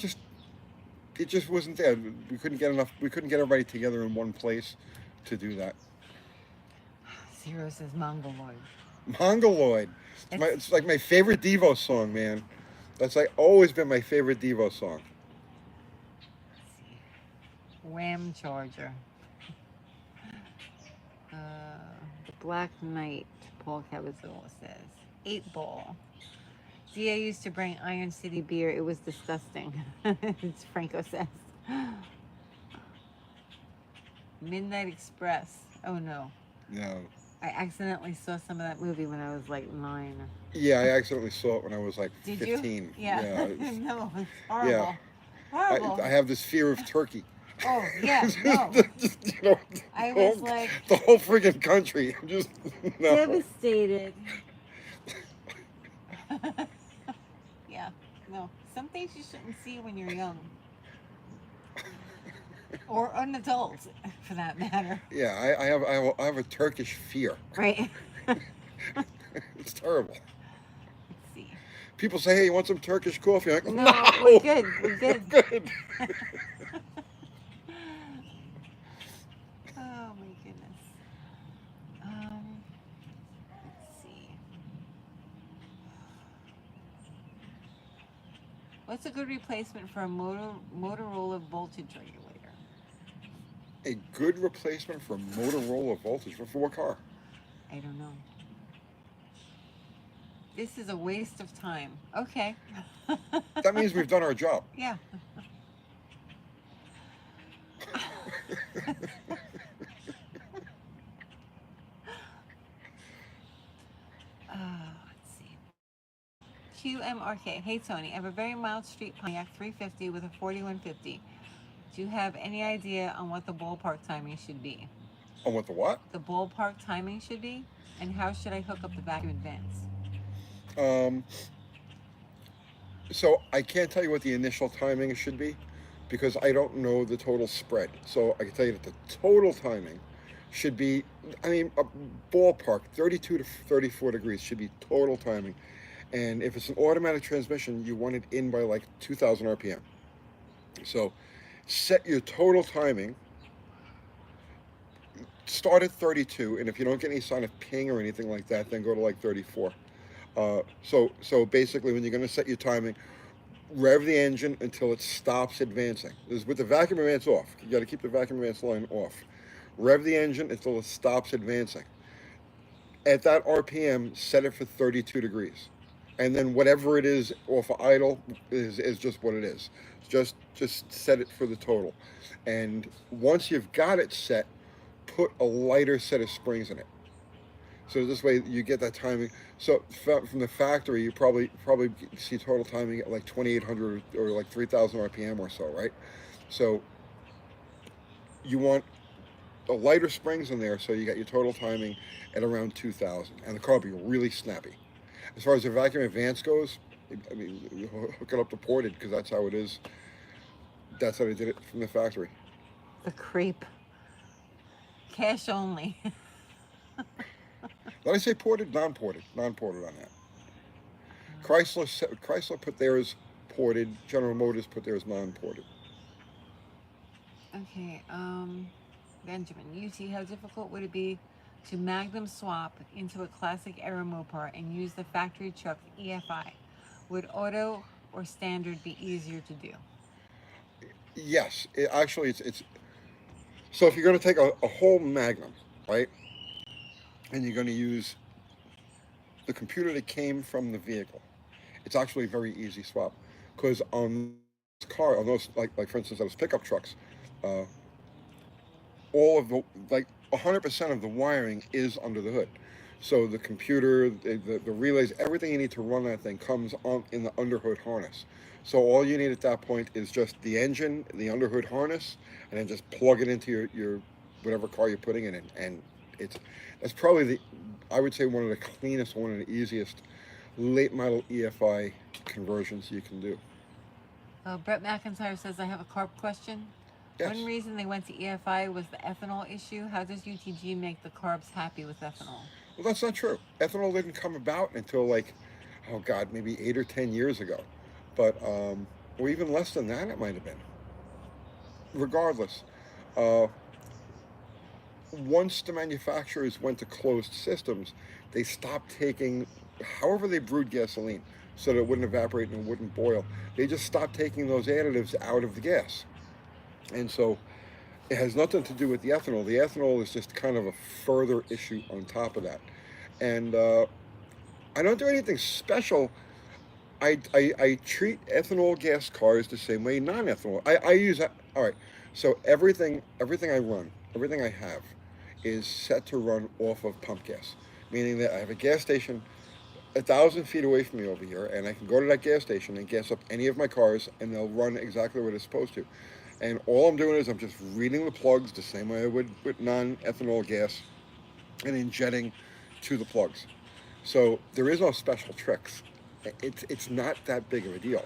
just wasn't there. We couldn't get enough. We couldn't get everybody together in one place to do that. Zero says Mongoloid. Mongoloid. It's like my favorite Devo song, man. That's like always been my favorite Devo song. Let's see. Wham Charger. The Black Knight, Paul Cavazola says. 8-ball. DA used to bring Iron City beer. It was disgusting. It's Franco says. Midnight Express. Oh no. No. I accidentally saw some of that movie when I was like 9. Yeah, I accidentally saw it when I was like Did 15. you? Yeah. Yeah. No, it's horrible. Yeah. Horrible. I have this fear of turkey. Oh, yeah, no. I was like... The whole friggin' country. I'm just... No. Devastated. Yeah, no. Some things you shouldn't see when you're young. Or an adult, for that matter. Yeah, I have a Turkish fear. Right? It's terrible. Let's see. People say, hey, you want some Turkish coffee? I'm like, No, no! we're good. We're good. We're good. Oh, my goodness. Let's see. What's a good replacement for a Motorola voltage regulator? A good replacement for Motorola voltage? For what car? I don't know. This is a waste of time. Okay. That means we've done our job. Yeah. Let's see. QMRK. Hey Tony, I have a very mild street Pontiac 350 with a 4150. Do you have any idea on what the ballpark timing should be? On what the what? The ballpark timing should be? And how should I hook up the vacuum advance? Um, so I can't tell you what the initial timing should be because I don't know the total spread. So I can tell you that the total timing should be, I mean, a ballpark 32 to 34 degrees should be total timing. And if it's an automatic transmission, you want it in by like 2000 RPM. So set your total timing, start at 32, and if you don't get any sign of ping or anything like that, then go to like 34. So basically, when you're going to set your timing, rev the engine until it stops advancing. This is with the vacuum advance off. You got to keep the vacuum advance line off. Rev the engine until it stops advancing. At that RPM, set it for 32 degrees. And then whatever it is off of idle is just what it is. Just set it for the total. And once you've got it set, put a lighter set of springs in it. So this way you get that timing. So from the factory, you probably see total timing at like 2,800 or like 3,000 RPM or so, right? So you want a lighter springs in there, so you got your total timing at around 2,000, and the car will be really snappy. As far as the vacuum advance goes, I mean, you hook it up to ported because that's how it is. That's how they did it from the factory. The creep. Cash only. Did I say ported? Non-ported. Non-ported on that. Chrysler put theirs ported. General Motors put theirs non-ported. Okay, Benjamin, UT, how difficult would it be to magnum swap into a classic era Mopar and use the factory truck EFI? Would auto or standard be easier to do? Yes, actually, it's so if you're going to take a whole Magnum, right, and you're going to use the computer that came from the vehicle, it's actually a very easy swap because on on those like for instance those pickup trucks, uh, all of the like 100% of the wiring is under the hood. So the computer, the relays, everything you need to run that thing comes on in the underhood harness. So all you need at that point is just the engine, the underhood harness, and then just plug it into your whatever car you're putting it in. And it's that's probably I would say one of the cleanest, one of the easiest late model EFI conversions you can do. Brett McIntyre says, I have a carb question. Yes. One reason they went to EFI was the ethanol issue. How does UTG make the carbs happy with ethanol? Well, that's not true. Ethanol didn't come about until like, oh God, maybe 8 or 10 years ago, but or even less than that, it might have been. Regardless, uh, once the manufacturers went to closed systems, they stopped taking, however they brewed gasoline, so that it wouldn't evaporate and it wouldn't boil. They just stopped taking those additives out of the gas, and so it has nothing to do with the ethanol. The ethanol is just kind of a further issue on top of that. And I don't do anything special. I treat ethanol gas cars the same way non-ethanol. I use that. All right. So everything I run, everything I have, is set to run off of pump gas, meaning that I have a gas station 1,000 feet away from me over here, and I can go to that gas station and gas up any of my cars, and they'll run exactly what it's supposed to. And all I'm doing is I'm just reading the plugs the same way I would with non-ethanol gas and injecting to the plugs. So there is no special tricks. It's not that big of a deal.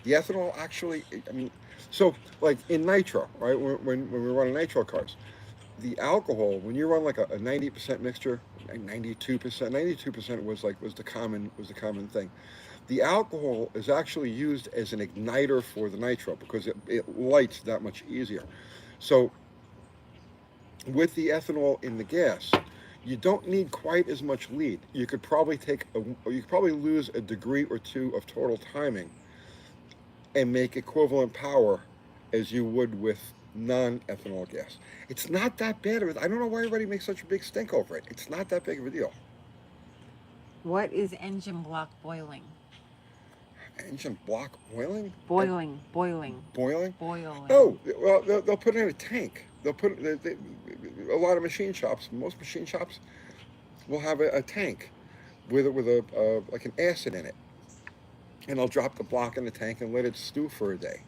The ethanol actually, I mean, so like in nitro, right? When we run nitro cars, the alcohol when you run like a 90% mixture, 92%, was the common thing. The alcohol is actually used as an igniter for the nitro because it lights that much easier. So with the ethanol in the gas, you don't need quite as much lead. You could probably lose a degree or two of total timing and make equivalent power as you would with non-ethanol gas. It's not that bad. I don't know why everybody makes such a big stink over it. It's not that big of a deal. What is engine block boiling? Engine block boiling? Boiling. Boiling? Boiling. Oh, well, they'll put it in a tank. A lot of machine shops, most machine shops, will have a tank with like an acid in it. and I'll drop the block in the tank and let it stew for a day,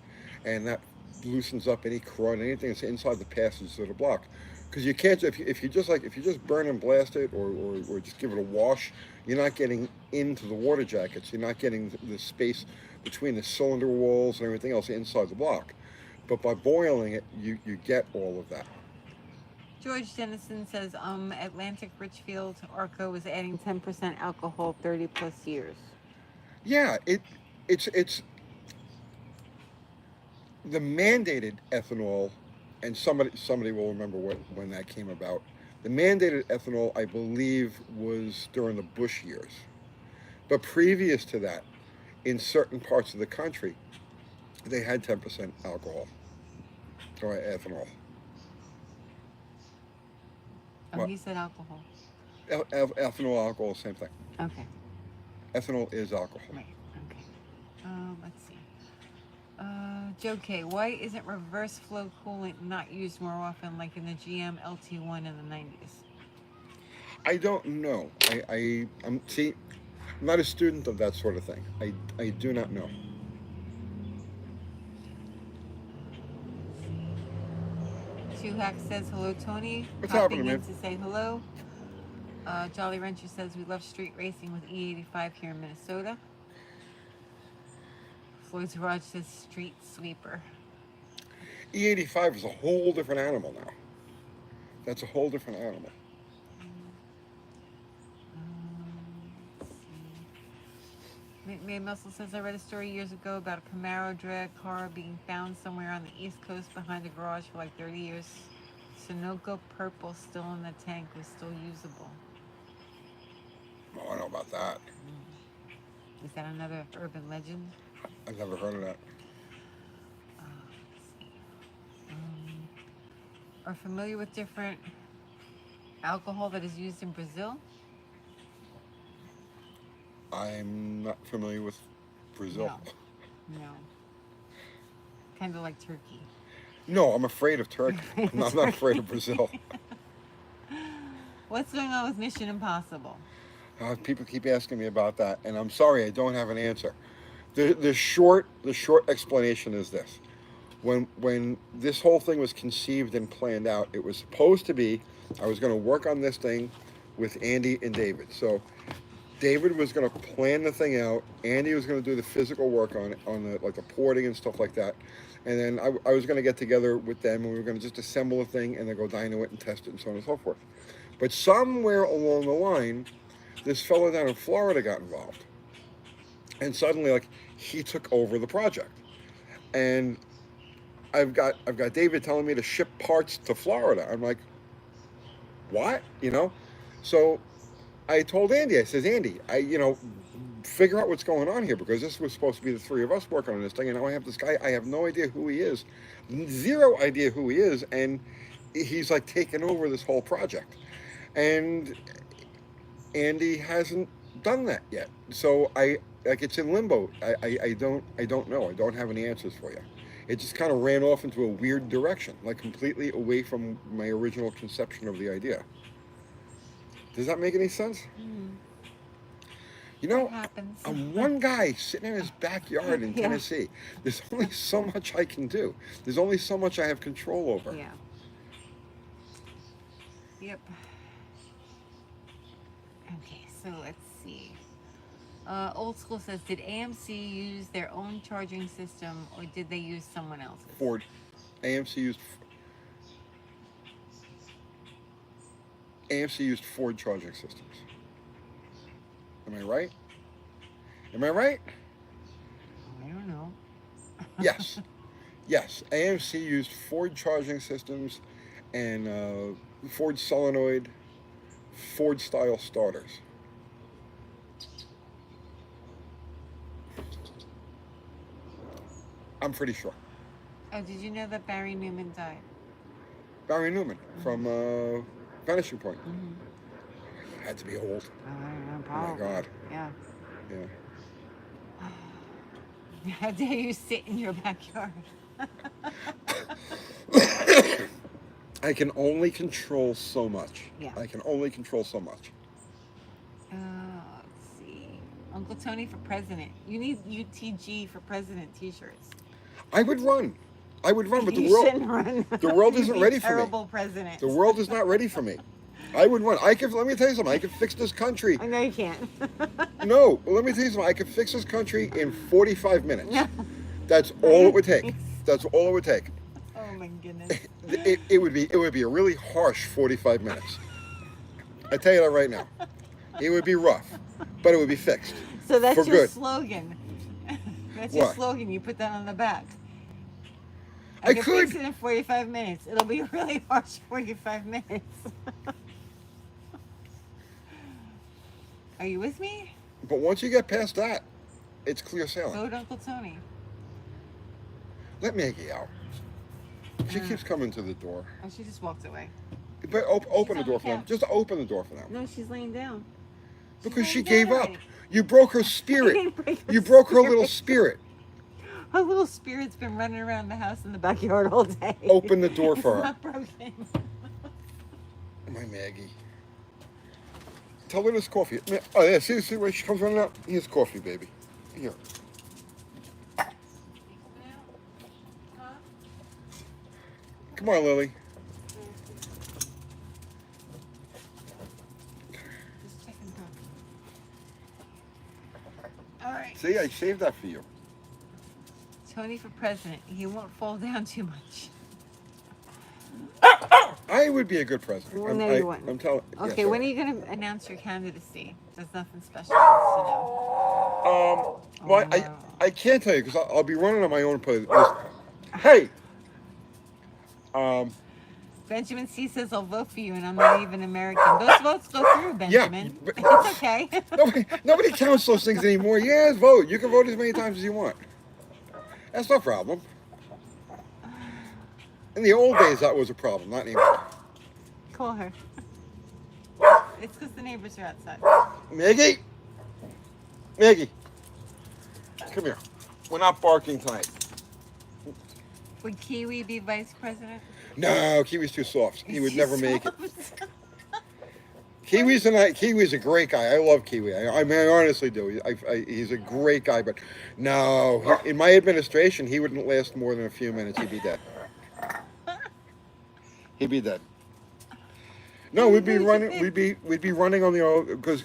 and that loosens up any corrosion, anything that's inside the passages of the block. Because you can't, if you just if you just burn and blast it, or just give it a wash, you're not getting into the water jackets. You're not getting the space between the cylinder walls and everything else inside the block. But by boiling it, you get all of that. George Dennison says, Atlantic Richfield Arco is adding 10% alcohol 30 plus years. Yeah, it's the mandated ethanol, and somebody will remember when that came about. The mandated ethanol, I believe, was during the Bush years. But previous to that, in certain parts of the country, they had 10% alcohol or ethanol. Oh, What? he said alcohol. Ethanol, alcohol, same thing. Okay. Ethanol is alcohol. Right. Okay. Let's see. Joe K, why isn't reverse flow coolant not used more often, like in the GM LT1 in the 90s? I don't know. I'm see, I'm not a student of that sort of thing. I do not know. Chuhak says hello, Tony. What's Popping happening, in man? to say hello. Jolly Rancher says we love street racing with E85 here in Minnesota. Floyd's Garage says street sweeper. E85 is a whole different animal now. That's a whole different animal. May Muscle says I read a story years ago about a Camaro drag car being found somewhere on the East Coast behind a garage for like 30 years. Sunoco purple still in the tank was still usable. Oh, I know about that. Is that another urban legend? I've never heard of that. Let's see. Are familiar with different alcohol that is used in Brazil? I'm not familiar with Brazil. No. Kind of like turkey. No, I'm afraid of turkey. I'm not afraid of Brazil. What's going on with Mission Impossible? People keep asking me about that, and I'm sorry, I don't have an answer. The short explanation is this: when this whole thing was conceived and planned out, it was supposed to be I was going to work on this thing with Andy and David. So David was going to plan the thing out. Andy was going to do the physical work on it, on the like the porting and stuff like that. And then I was going to get together with them, and we were going to just assemble a thing and then go dyno it and test it and so on and so forth. But somewhere along the line, this fellow down in Florida got involved, and suddenly like he took over the project. And I've got David telling me to ship parts to Florida. I'm like, what? So I told Andy, I says, Andy, figure out what's going on here, because this was supposed to be the three of us working on this thing, and now I have this guy, I have no idea who he is, zero idea who he is, and he's like taking over this whole project. And Andy hasn't done that yet. So it's in limbo. I don't know. I don't have any answers for you. It just kind of ran off into a weird direction, like completely away from my original conception of the idea. Does that make any sense? I'm one guy sitting in his backyard in Tennessee. There's only so much I can do. There's only so much I have control over. Yeah. Yep. Okay, so let's see. Old School says, did AMC use their own charging system, or did they use someone else's? Ford. AMC used Ford charging systems. Am I right? Am I right? I don't know. Yes. Yes. AMC used Ford charging systems and Ford solenoid, Ford style starters. I'm pretty sure. Oh, did you know that Barry Newman died? Barry Newman from Vanishing Point. He had to be old. Probably. Oh my God. Yeah. Yeah. How dare you sit in your backyard? I can only control so much. Yeah. I can only control so much. Let's see. Uncle Tony for president. You need UTG for president t-shirts. I would run. I would run, but You shouldn't run. the world You'd isn't be ready a for me. terrible president. The world is not ready for me. I would run. I could. Let me tell you something. I could fix this country. I know you can't. No, let me tell you something. I could fix this country in 45 minutes. No. That's all it would take. That's all it would take. Oh my goodness. It would be a really harsh 45 minutes. I tell you that right now. It would be rough, but it would be fixed. So that's for your good. slogan. That's your What? slogan. You put that on the back. I can could. fix it in 45 minutes. It'll be a really harsh 45 minutes. Are you with me? But once you get past that, it's clear sailing. Go to Uncle Tony. Let Maggie out. She keeps coming to the door. Oh, she just walked away. But open the on door the for them. couch. Just open the door for them. No, she's laying down. Because she laying gave down up. already. You broke her I spirit. didn't break her You broke her spirit. little spirit. Her little spirit's been running around the house in the backyard all day. Open the door for It's her. not broken. My Maggie. Tell her this coffee. Oh, yeah, see where she comes running out? Here's coffee, baby. Here. Come on, Lily. Just checking her. All right. See, I saved that for you. Tony for president. He won't fall down too much. I would be a good president. Well, no, you wouldn't. I'm telling. Okay, when are you going to announce your candidacy? There's nothing special else to know. Well, I can't tell you because I'll be running on my own place. Hey. Benjamin C says, I'll vote for you, and I'm not even American. Those votes go through, Benjamin. but- It's okay. Nobody counts those things anymore. Yes, vote. You can vote as many times as you want. That's no problem. In the old days, that was a problem, not anymore. Call her. It's because the neighbors are outside. Maggie? Maggie. Come here. We're not barking tonight. Would Kiwi be vice president? No, Kiwi's too soft. He would She's never make it. soft. Kiwi's a great guy. I love Kiwi. I mean, I honestly do. He's a great guy, but no, in my administration, he wouldn't last more than a few minutes. He'd be dead. He'd be dead. No, we'd be running. We'd be running on the old because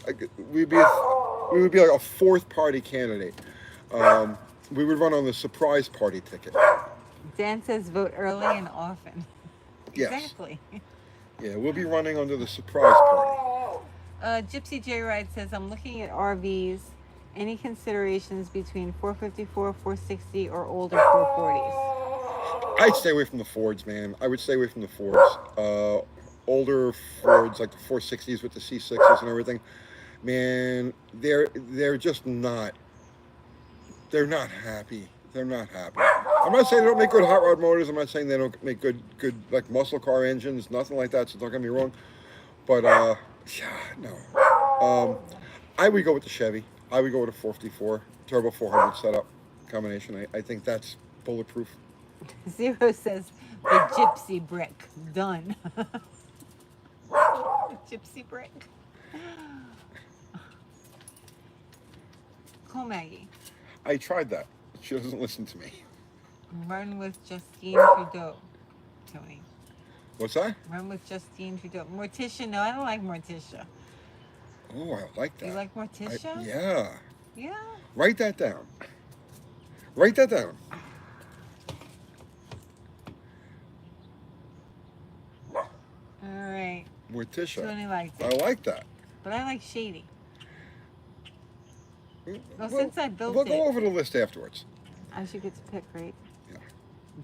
we would be like a fourth party candidate. We would run on the surprise party ticket. Dan says vote early and often. Yes. Exactly. Yeah, we'll be running under the surprise party. Gypsy J Ride says, I'm looking at RVs. Any considerations between 454, 460, or older 440s? I'd stay away from the Fords, man. I would stay away from the Fords. Older Fords, like the 460s with the C6s and everything, man, they're just not. They're not happy. They're not happy. I'm not saying they don't make good hot rod motors. I'm not saying they don't make good like muscle car engines, nothing like that. So don't get me wrong. But yeah, no. I would go with the Chevy. I would go with a 454 turbo 400 setup combination. I think that's bulletproof. Zero says the gypsy brick. Done. Gypsy brick. Call Maggie. I tried that. She doesn't listen to me. Run with Justine Trudeau. Tony. What's that? Run with Justine Trudeau. Morticia. No, I don't like Morticia. Oh, I like that. You like Morticia? Yeah. Yeah. Write that down. Write that down. All right. Morticia. Tony liked I it. like that. But I like Shady. Well, Well, since I built we'll it, go over the list afterwards. I should get to pick, right? Yeah.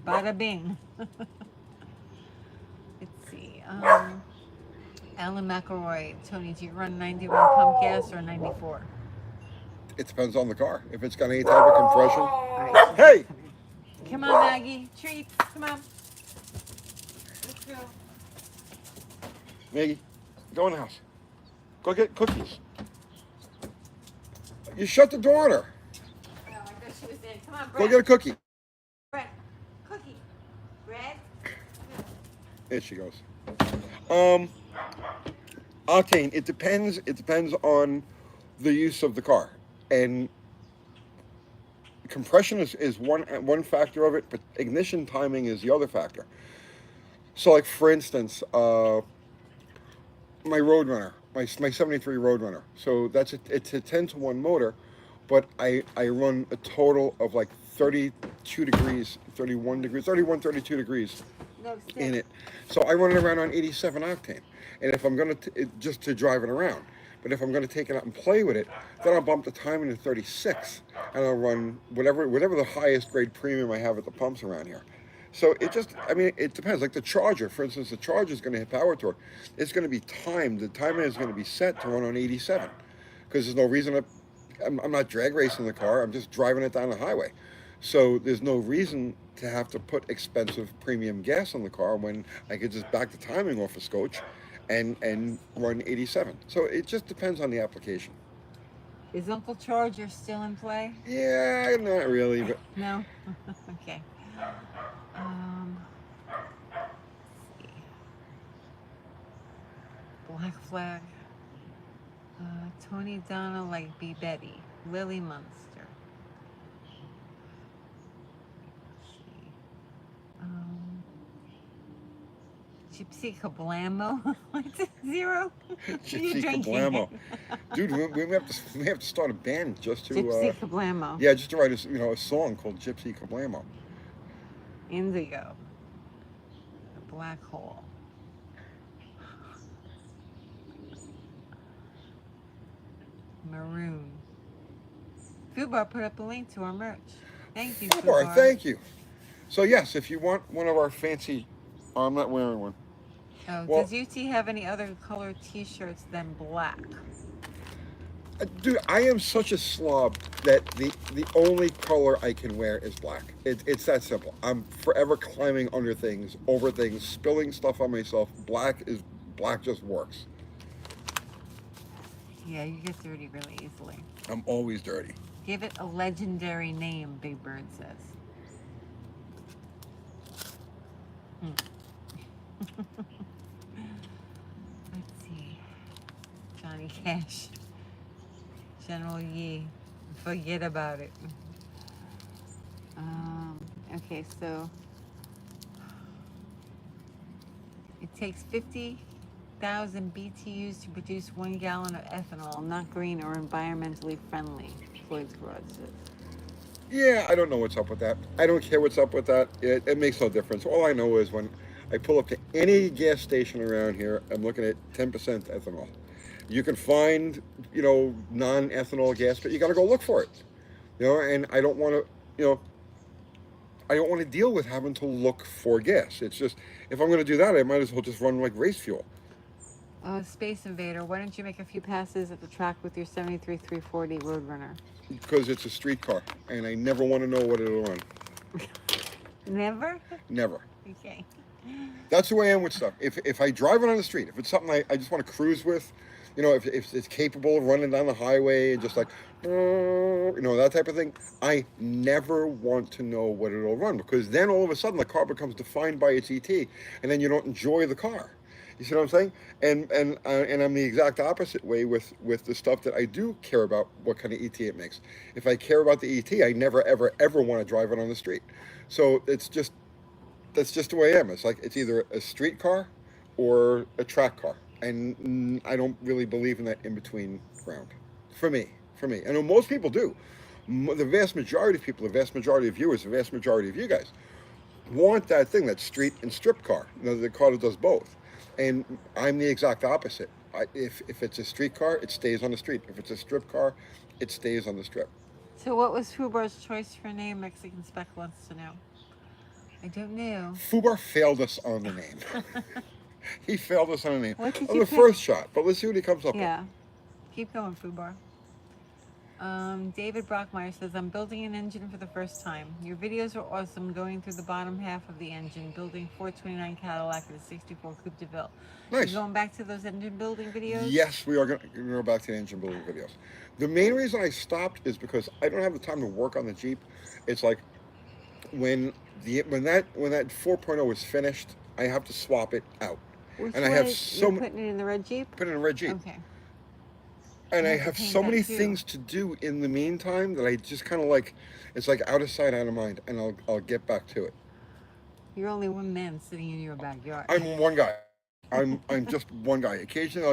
Bada bing. Let's see. Alan McElroy, Tony, do you run 91 pump gas or 94? It depends on the car. If it's got any type of compression. All right. Hey! Come on, Maggie. Treats. Come on. Let's go. Maggie, go in the house. Go get cookies. You shut the door on her. Oh, I thought she was in. Come on, Go Brett. get a cookie. Brett. Cookie. Bread. There she goes. Octane, it depends on the use of the car. and compression is one factor of it, but ignition timing is the other factor. So, like for instance, my Roadrunner, my '73 Roadrunner. So it's a 10-to-1 motor, but I run a total of like 32 degrees, 31 degrees, 31, 32 degrees No, in stick. it. So I run it around on 87 octane. And if I'm going to, just to drive it around. But if I'm going to take it out and play with it, then I'll bump the timing to 36, and I'll run whatever the highest grade premium I have at the pumps around here. So it just, I mean, it depends. Like the Charger, for instance, the Charger is going to hit power torque. It's going to be timed. The timing is going to be set to run on 87, because there's no reason to. I'm not drag racing the car. I'm just driving it down the highway. So there's no reason to have to put expensive premium gas on the car when I could just back the timing off a scotch and run 87. So it just depends on the application. Is Uncle Charger still in play? Yeah, not really, but No? Okay. Let's see. Black Flag. Tony Donna like B. Betty. Lily Munster. Let's see. Gypsy Kablamo. What's it? Zero? You're Gypsy drinking Kablamo. it. Dude, we have to start a band just to Gypsy Kablamo. yeah, just to write a song called Gypsy Kablamo. Indigo. The Black Hole. Maroon. Fubar put up a link to our merch. Thank you, Fubar, Fubar. thank you. So yes, if you want one of our fancy, oh, I'm not wearing one. Oh, Well, does UT have any other color T-shirts than black? dude, I am such a slob that the only color I can wear is black. It's that simple. I'm forever climbing under things, over things, spilling stuff on myself. Black just works. Yeah, you get dirty really easily. I'm always dirty. Give it a legendary name, Big Bird says. Let's see. Johnny Cash. General Yi. Forget about it. Okay, so it takes 50,000 BTUs to produce 1 gallon of ethanol, not green or environmentally friendly, Floyd's Garage says. Yeah, I don't know what's up with that. I don't care what's up with that. It makes no difference. All I know is when I pull up to any gas station around here, I'm looking at 10% ethanol. You can find, non-ethanol gas, but you got to go look for it. And I don't want to, I don't want to deal with having to look for gas. It's just, if I'm going to do that, I might as well just run like race fuel. Space Invader, why don't you make a few passes at the track with your 73 340 Roadrunner? Because it's a street car, and I never want to know what it'll run. Never? Never. Okay. That's the way I am with stuff. If I drive it on the street, if it's something I just want to cruise with, if it's capable of running down the highway and just like, that type of thing, I never want to know what it'll run, because then all of a sudden the car becomes defined by its ET, and then you don't enjoy the car. You see what I'm saying? And I'm the exact opposite way with the stuff that I do care about what kind of ET it makes. If I care about the ET, I never ever ever want to drive it on the street. So that's just the way I am. It's like it's either a street car or a track car, and I don't really believe in that in between ground. For me, I know most people do. The vast majority of people, the vast majority of viewers, the vast majority of you guys want that thing, that street and strip car. The car that does both. And I'm the exact opposite. If it's a street car, it stays on the street. If it's a strip car, it stays on the strip. So what was Fubar's choice for name? Mexican Spec wants to know. I don't know. Fubar failed us on the name. He failed us on the name. What did On you the pick? first shot, but let's see what he comes up with. Yeah. Keep going, Fubar. David Brockmeyer says, I'm building an engine for the first time. Your videos are awesome, going through the bottom half of the engine, building 429 Cadillac and a 64 Coupe de Ville. Nice. You going back to those engine building videos? Yes, we are going to go back to the engine building videos. The main reason I stopped is because I don't have the time to work on the Jeep. It's like when that 4.0 is finished, I have to swap it out. Which and one I have you're putting it in the red Jeep? Put it in a red Jeep. Okay. And I to have paint so that many too. things to do in the meantime that I just kind of like, it's like out of sight, out of mind, and I'll get back to it. You're only one man sitting in your backyard. I'm one guy. I'm just one guy. Occasionally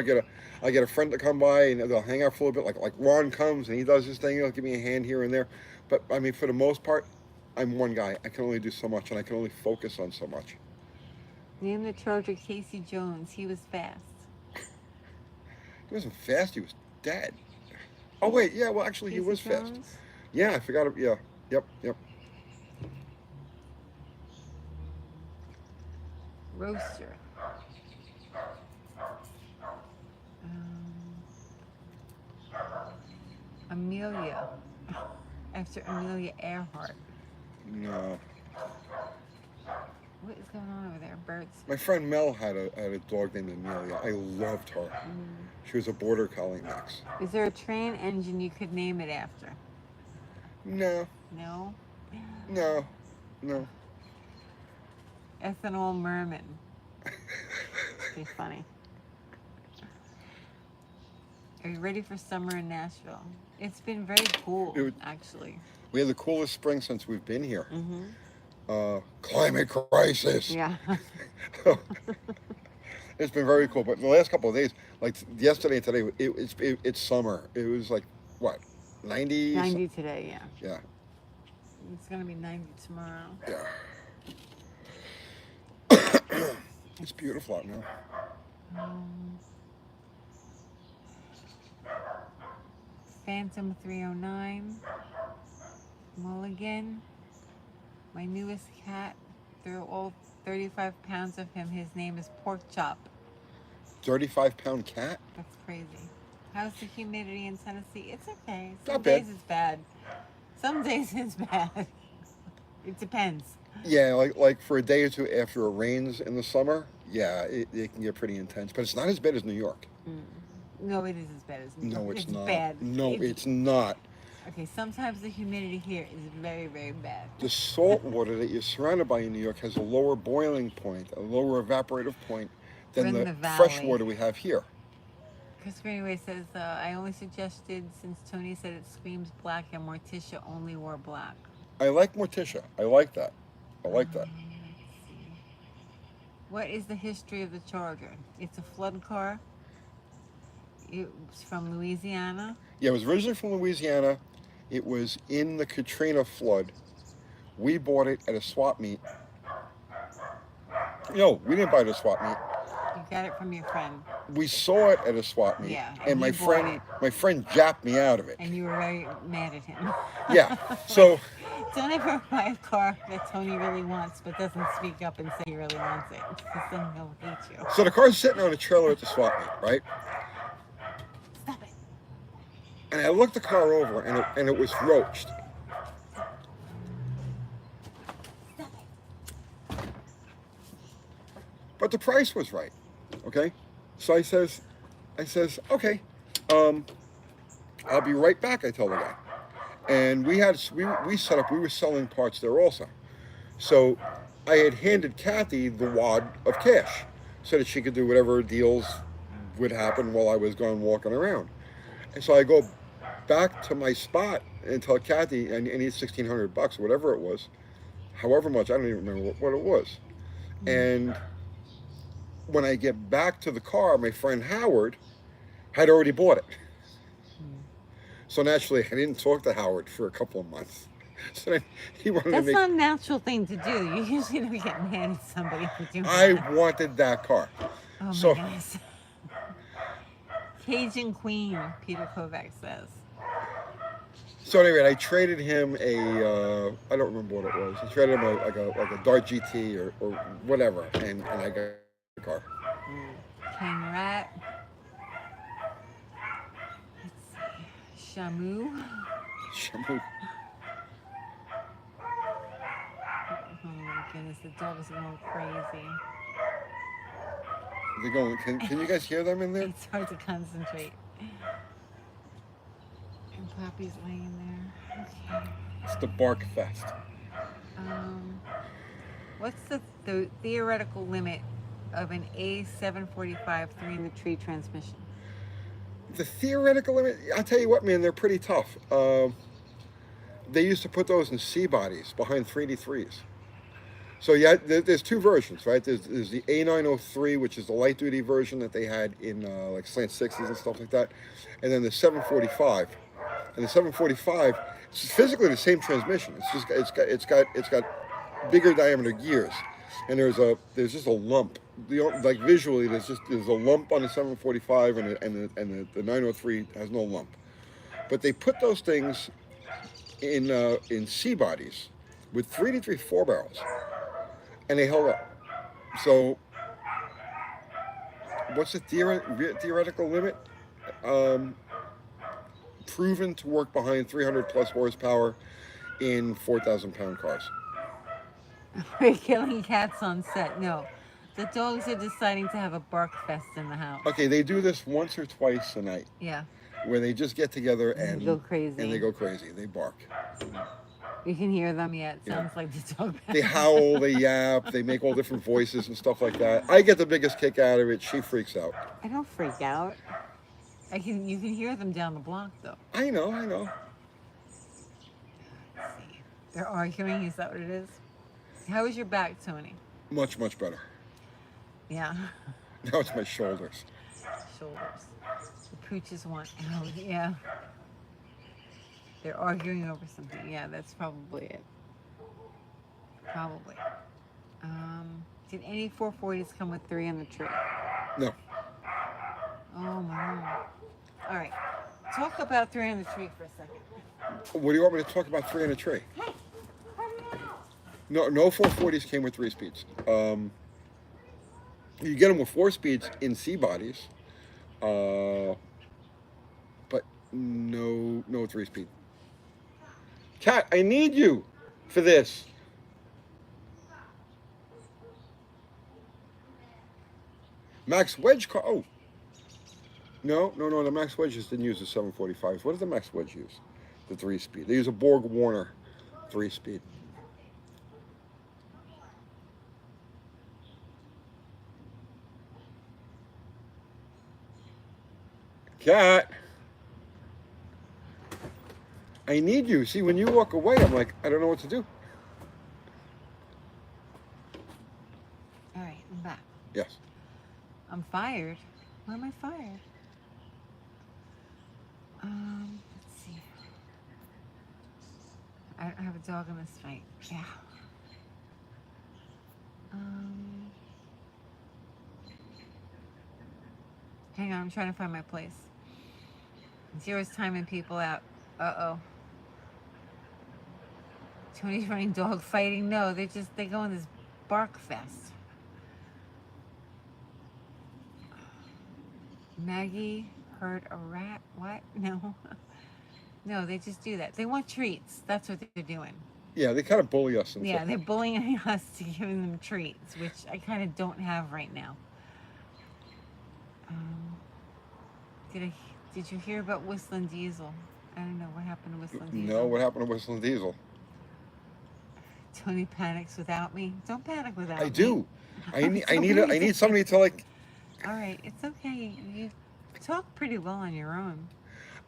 I get a friend to come by and they'll hang out for a little bit. Like Ron comes and he does his thing. He'll give me a hand here and there. But I mean, for the most part, I'm one guy. I can only do so much, and I can only focus on so much. Name the Charger Casey Jones. He was fast. He wasn't fast. He was dead. Oh wait, yeah. Well, actually, he Casey was fast. Jones? Yeah, I forgot. Yeah, yep, yep. Roaster. Um, Amelia. After Amelia Earhart. No, What is going on over there? Birds. my friend Mel had a dog named Amelia. I loved her. She was a border collie mix. Is there a train engine you could name it after? No, No? no, no. Ethanol Merman. Be funny. Are you ready for summer in Nashville? It's been very cool, actually. We had the coolest spring since we've been here. Mm-hmm. Climate crisis. Yeah. It's been very cool. But the last couple of days, like yesterday and today, it's summer. It was like, what, 90? 90 today, yeah. Yeah. It's going to be 90 tomorrow. Yeah. It's beautiful out now. Phantom 309. Mulligan. My newest cat. Through all 35 pounds of him. His name is Pork Chop. 35-pound cat? That's crazy. How's the humidity in Tennessee? It's okay. Not Some bad. days it's bad. Some days it's bad. It depends. Yeah, like for a day or two after it rains in the summer, yeah, it can get pretty intense. But it's not as bad as New York. No, it is as bad as New York. No, it's not. Bad. No, it's not. Okay, sometimes the humidity here is very, very bad. The salt water that you're surrounded by in New York has a lower boiling point, a lower evaporative point than We're the in the fresh valley. water we have here. Christopher anyway says, I only suggested since Tony said it screams black and Morticia only wore black. I like Morticia. I like that. I like that. Let's see. What is the history of the Charger? It's a flood car. It's from Louisiana. Yeah, it was originally from Louisiana. It was in the Katrina flood. We bought it at a swap meet. No, we didn't buy it at a swap meet. You got it from your friend. We saw it at a swap meet. Yeah, and and my you bought friend japped me out of it. And you were very mad at him. Yeah. So Don't ever buy a car that Tony really wants but doesn't speak up and say he really wants it. Because then he'll hate you. so the car's sitting on a trailer at the swap meet, right? Stop it. And I looked the car over and it was roached. Stop it. But the price was right. Okay? So I says, okay, I'll be right back, I told the guy. And we set up, we were selling parts there also. So I had handed Kathy the wad of cash so that she could do whatever deals would happen while I was gone walking around. And so I go back to my spot and tell Kathy, I need $1,600, whatever it was, however much, I don't even remember what it was. And when I get back to the car, my friend Howard had already bought it. So naturally, I didn't talk to Howard for a couple of months. So then he wanted That's to make. not a natural thing to do. You usually don't get mad at somebody for doing I that. wanted that car. Oh my So goodness. Cajun Queen, Peter Kovac says. so anyway, I traded him a I don't remember what it was. I traded him like a Dart GT or whatever, and I got the car. King Rat. Let's see. Shamu. Shamu. Oh my goodness, the dog is going crazy. They're going. Can you guys hear them in there? It's hard to concentrate. And Poppy's laying there. Okay. It's the Bark Fest. What's the theoretical limit of an A745 3 in the tree transmission? The theoretical limit, I'll tell you what, man, they're pretty tough. They used to put those in C bodies behind 3D3s. So yeah, there's two versions, right? There's the A903, which is the light duty version that they had in like Slant 60s and stuff like that, and then the 745. And the 745, it's physically the same transmission. It's got bigger diameter gears, and there's just a lump. Like visually, there's a lump on the 745, and the 903 has no lump. But they put those things in C bodies with 3D3 four barrels, and they held up. So what's the theoretical limit? Um, Proven to work behind 300 plus horsepower in 4,000 pound cars. We're killing cats on set. No, the dogs are deciding to have a bark fest in the house. Okay, they do this once or twice a night, Yeah, where they just get together and they go crazy. and they go crazy. They bark. You can hear them. Yeah, it sounds like the dog. They howl, they yap, they make all different voices and stuff like that. I get the biggest kick out of it. She freaks out. I don't freak out. You can hear them down the block though. I know, I know. Let's see. They're arguing. Is that what it is? How is your back, Tony? Much, much better. Yeah. Now it's my shoulders. Shoulders. The pooches want out. Yeah. They're arguing over something. Yeah, that's probably it. Probably. Did any 440s come with 3 on the tree? No. Oh my Lord. All right. Talk about 3 on the tree for a second. What do you want me to talk about 3 in a tree? Hey, hurry up. No 440s came with 3 speeds. You get them with 4 speeds in C bodies, but no 3 speed. Cat, I need you for this. Max Wedge car. Oh. No. The Max Wedges didn't use the 745s. What does the Max Wedge use? The 3 speed. They use a Borg Warner 3 speed. Cat. I need you. See, when you walk away, I'm like, I don't know what to do. All right, I'm back. Yes. I'm fired. Why am I fired? Let's see. I don't have a dog in this fight. Yeah. Hang on, I'm trying to find my place. Zero's timing people out. Uh-oh. Tony's running dog fighting. No, they go in this bark fest. Maggie heard a rat. What? No. No, they just do that. They want treats. That's what they're doing. Yeah, they kind of bully us. Yeah, they're bullying us to giving them treats, which I kind of don't have right now. Did you hear about Whistling Diesel? I don't know what happened to Whistling Diesel. No, what happened to Whistling Diesel? Tony panics without me. Don't panic without me. I do. I need somebody to like. All right, it's okay. You talk pretty well on your own.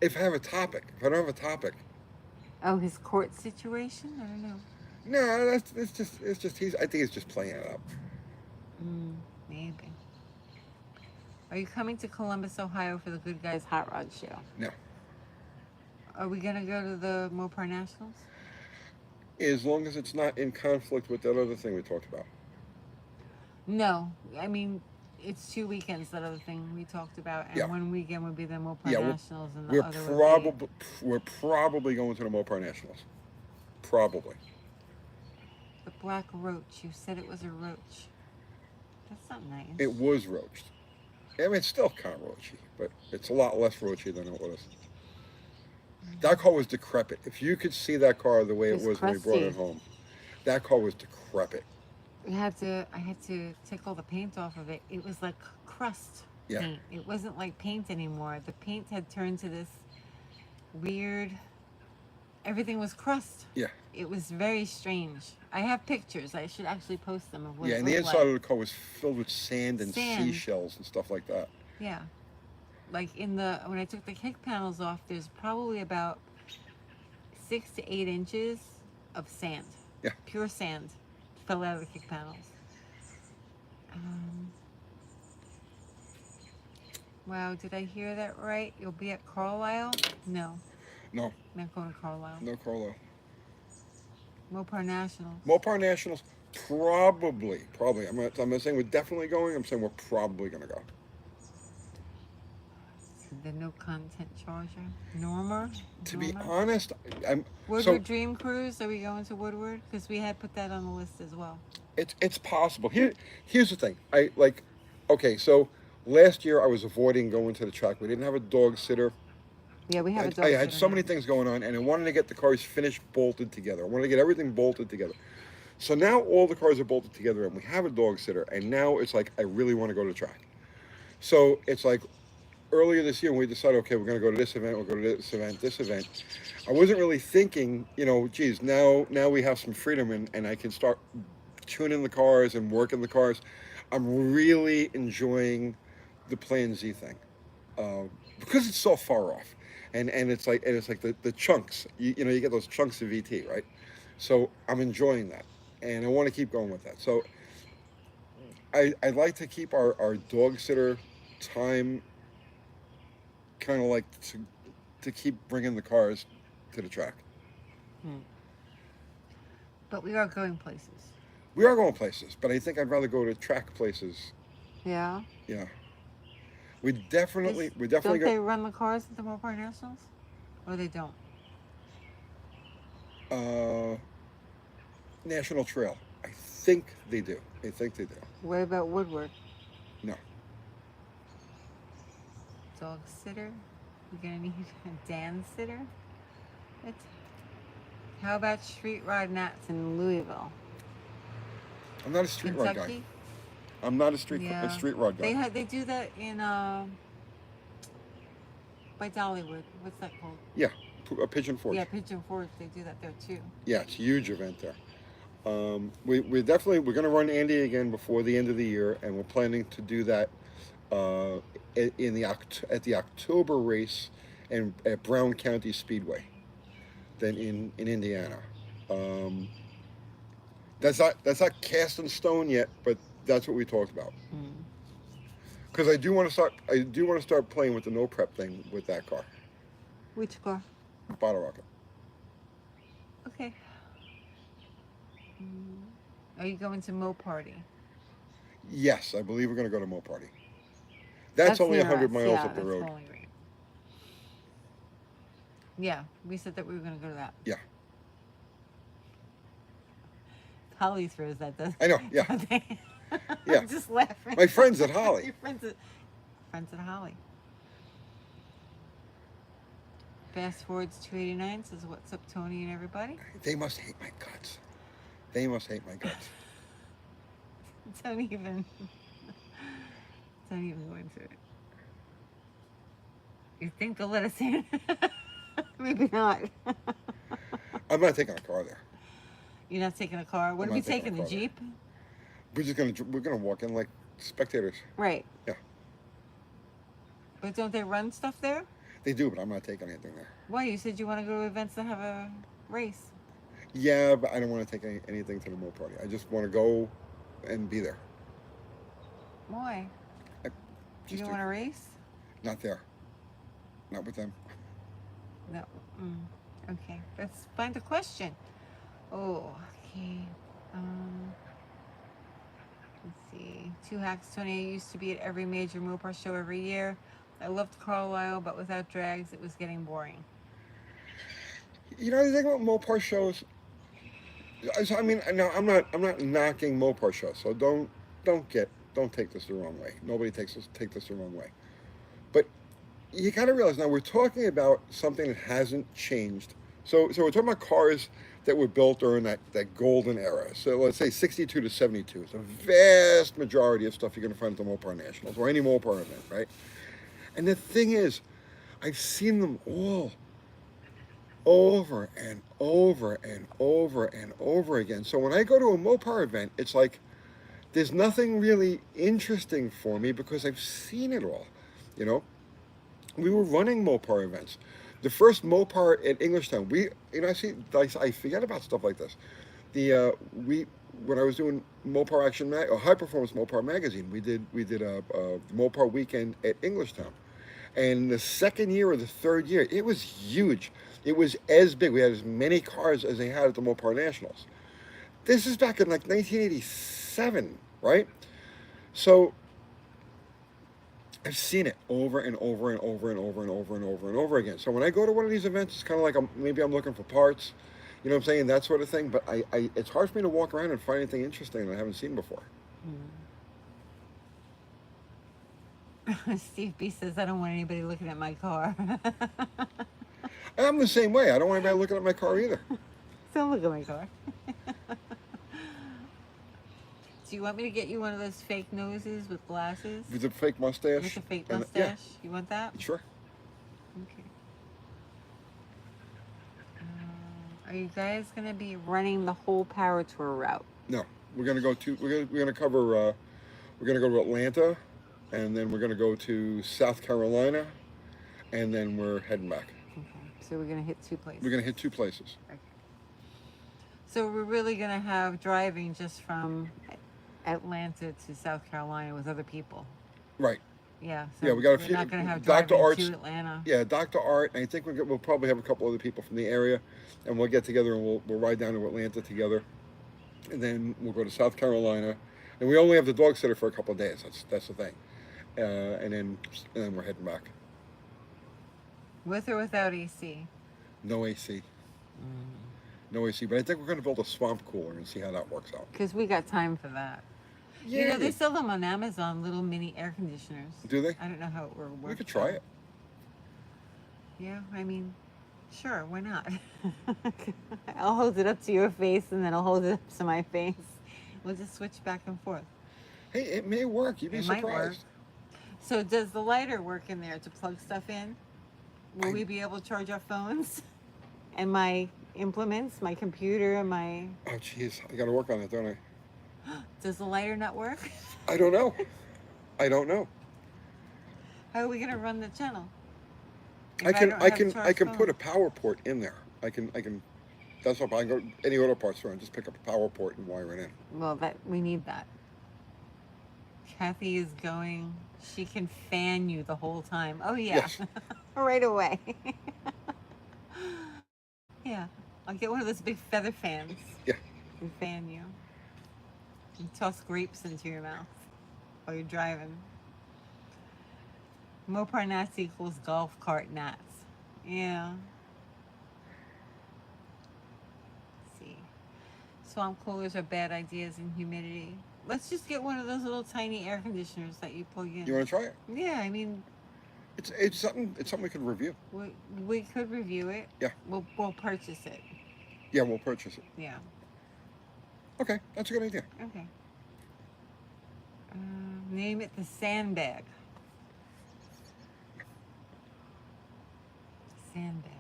If I have a topic, if I don't have a topic. Oh, his court situation? I don't know. No, it's just I think he's just playing it up. Maybe. Are you coming to Columbus, Ohio for the Good Guys Hot Rod Show? No. Are we gonna go to the Mopar Nationals? As long as it's not in conflict with that other thing we talked about. No, I mean it's 2 weekends. That other thing we talked about, and one weekend would be the Mopar Nationals, and the other would be... We're probably going to the Mopar Nationals. Probably. The black roach. You said it was a roach. That's not nice. It was roached. I mean, it's still kind of roachy, but it's a lot less roachy than it was. That car was decrepit. If you could see that car the way it was when we brought it home, that car was decrepit. I had to take all the paint off of it. It was like crust paint. It wasn't like paint anymore. The paint had turned to this weird... Everything was crust. Yeah. It was very strange. I have pictures. I should actually post them of what and the inside of the car was filled with sand and seashells and stuff like that. Yeah. like when I took the kick panels off, there's probably about 6 to 8 inches of sand, Yeah. pure sand, fell out of the kick panels. Wow, did I hear that right? You'll be at Carlisle? No, No, not going to Carlisle. no Carlo. Mopar Nationals. Mopar Nationals, probably. I'm not saying we're definitely going. I'm saying we're probably going to go. The no content charger. Norma. To be honest, I'm Woodward Dream Cruise. Are we going to Woodward? Because we had put that on the list as well. It's possible. Here's the thing. Okay, so last year I was avoiding going to the track. We didn't have a dog sitter. Yeah, we have a dog I sitter. had so many things going on, and I wanted to get the cars finished, bolted together. I wanted to get everything bolted together. So now all the cars are bolted together, and we have a dog sitter. And now it's like I really want to go to the track. So it's like earlier this year when we decided, okay, we're going to go to this event, we'll go to this event. I wasn't really thinking, geez, now we have some freedom and I can start tuning the cars and working the cars. I'm really enjoying the Plan Z thing because it's so far off, and it's like the chunks. You get those chunks of VT, right? So I'm enjoying that, and I want to keep going with that. So I'd like to keep our dog sitter time kind of like to keep bringing the cars to the track. But we are going places. We are going places, but I think I'd rather go to track places. Yeah. Yeah. We're definitely Don't they run the cars at the Mopar Nationals, or they don't? National Trail. I think they do. What about Woodward? No. Dog sitter? You're gonna need a Dan sitter? How about street rod Nats in Louisville? I'm not a street rod guy. I'm not a street rod guy. They do that in by Dollywood. What's that called? Yeah, Pigeon Forge. Yeah, Pigeon Forge. They do that there too. Yeah, it's a huge event there. We're going to run Andy again before the end of the year, and we're planning to do that at the October race at Brown County Speedway, then in Indiana. That's not cast in stone yet, but that's what we talked about. Because I do want to start playing with the no prep thing with that car. Which car? Bottle Rocket. Okay. Are you going to Mo Party? Yes, I believe we're going to go to Mo Party. That's only 100 miles up the road. Great. Yeah, we said that we were going to go to that. Yeah. Holly throws that, doesn't I know, yeah. Yeah. I'm just laughing. My friends at Holly. Your friends at Holly. Fast Forwards 289 says, "What's up, Tony and everybody?" They must hate my guts. Don't even go into it. You think they'll let us in? Maybe not. I'm not taking a car there. You're not taking a car? What are we taking, the Jeep? We're gonna walk in like spectators. Right. Yeah. But don't they run stuff there? They do, but I'm not taking anything there. Why? You said you want to go to events that have a race. Yeah, but I don't want to take anything to the Mo Party. I just want to go and be there. Why? You don't want to race? Not there. Not with them. No. Okay. Let's find a question. Oh, okay. Let's see. Two Hacks 28 used to be at every major Mopar show every year. I loved Carlisle, but without drags, it was getting boring. You know the thing about Mopar shows. I mean, no, I'm not knocking Mopar shows. So don't take this the wrong way. Nobody take this the wrong way. But you got to realize now we're talking about something that hasn't changed. So we're talking about cars that were built during that golden era. So let's say 62 to 72. It's a vast majority of stuff you're going to find at the Mopar Nationals or any Mopar event, right? And the thing is, I've seen them all over and over and over and over again. So when I go to a Mopar event, it's like there's nothing really interesting for me because I've seen it all, you know? we were running Mopar events. The first Mopar at Englishtown, I see, I forget about stuff like this. We when I was doing Mopar or High Performance Mopar magazine, we did a Mopar weekend at Englishtown, and the second year or the third year, it was huge. It was as big. We had as many cars as they had at the Mopar Nationals. This is back in like 1987, right? So I've seen it over and over and over and over and over and over and over again. So when I go to one of these events, it's kind of like maybe I'm looking for parts, you know what I'm saying, that sort of thing. But it's hard for me to walk around and find anything interesting that I haven't seen before. Steve B says, I don't want anybody looking at my car. I'm the same way. I don't want anybody looking at my car either. Don't look at my car. Do you want me to get you one of those fake noses with glasses? With the fake mustache. With the fake and- mustache? yeah, You want that? sure. Okay. Are you guys going to be running the whole power tour route? No, we're gonna go to we're gonna cover we're gonna go to Atlanta, and then we're gonna go to South Carolina, and then we're heading back. Okay. So we're going to hit two places. We're gonna hit 2 places. Okay. So we're really going to have driving just from Atlanta to South Carolina with other people. Right. Yeah. So Yeah, we got a we're few. not going to have Dr. driving Art's. to Atlanta. Yeah, Dr. Art. And I think we'll probably have a couple other people from the area, and we'll get together and we'll ride down to Atlanta together, and then we'll go to South Carolina, and we only have the dog sitter for a couple of days. That's the thing, and then we're heading back. With or without AC? No AC. No AC. But I think we're going to build a swamp cooler and see how that works out. Because we got time for that. You know, they sell them on Amazon, little mini air conditioners. Do they? I don't know how it works. We could try it. Yeah, I mean, sure, why not? I'll hold it up to your face and then I'll hold it up to my face. We'll just switch back and forth. Hey, it may work. You'd be It might surprised. work. So does the lighter work in there to plug stuff in? Will we be able to charge our phones? And my implements, my computer, and my... Oh, jeez. I got to work on it, don't I? Does the lighter not work? I don't know. I don't know. How are we going to run the channel? I can If put a power port in there. I can that's what I can go any auto parts store and just pick up a power port and wire it in. Well, we need that. Kathy is going. She can fan you the whole time. Oh yeah, Yes. right away. Yeah, I'll get one of those big feather fans. Yeah. And fan you. And toss grapes into your mouth while you're driving. Mopar Nats equals golf cart Nats. Yeah. Let's see. Swamp coolers are bad ideas in humidity. Let's just get one of those little tiny air conditioners that you plug in. You want to try it? Yeah, I mean, It's something we could review. we could review it. Yeah. We'll purchase it. Yeah, we'll purchase it. Yeah. Okay, that's a good idea. Okay. Name it the sandbag. Sandbag.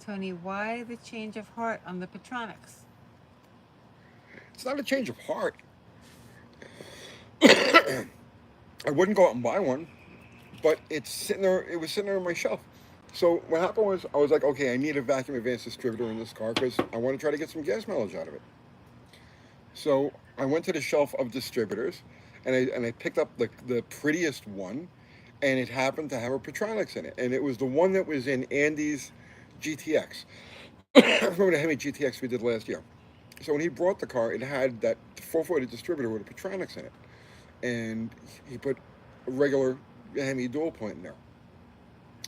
Tony, why the change of heart on the Petronics? It's not a change of heart. I wouldn't go out and buy one, but it's sitting there. It was sitting there on my shelf. So what happened was, I was like, okay, I need a vacuum advanced distributor in this car because I want to try to get some gas mileage out of it. So I went to the shelf of distributors, and I picked up the prettiest one, and it happened to have a Petronics in it, and it was the one that was in Andy's GTX. Remember the Hemi GTX we did last year? So when he brought the car, it had that 440 distributor with a Petronics in it, and he put a regular Hemi dual point in there.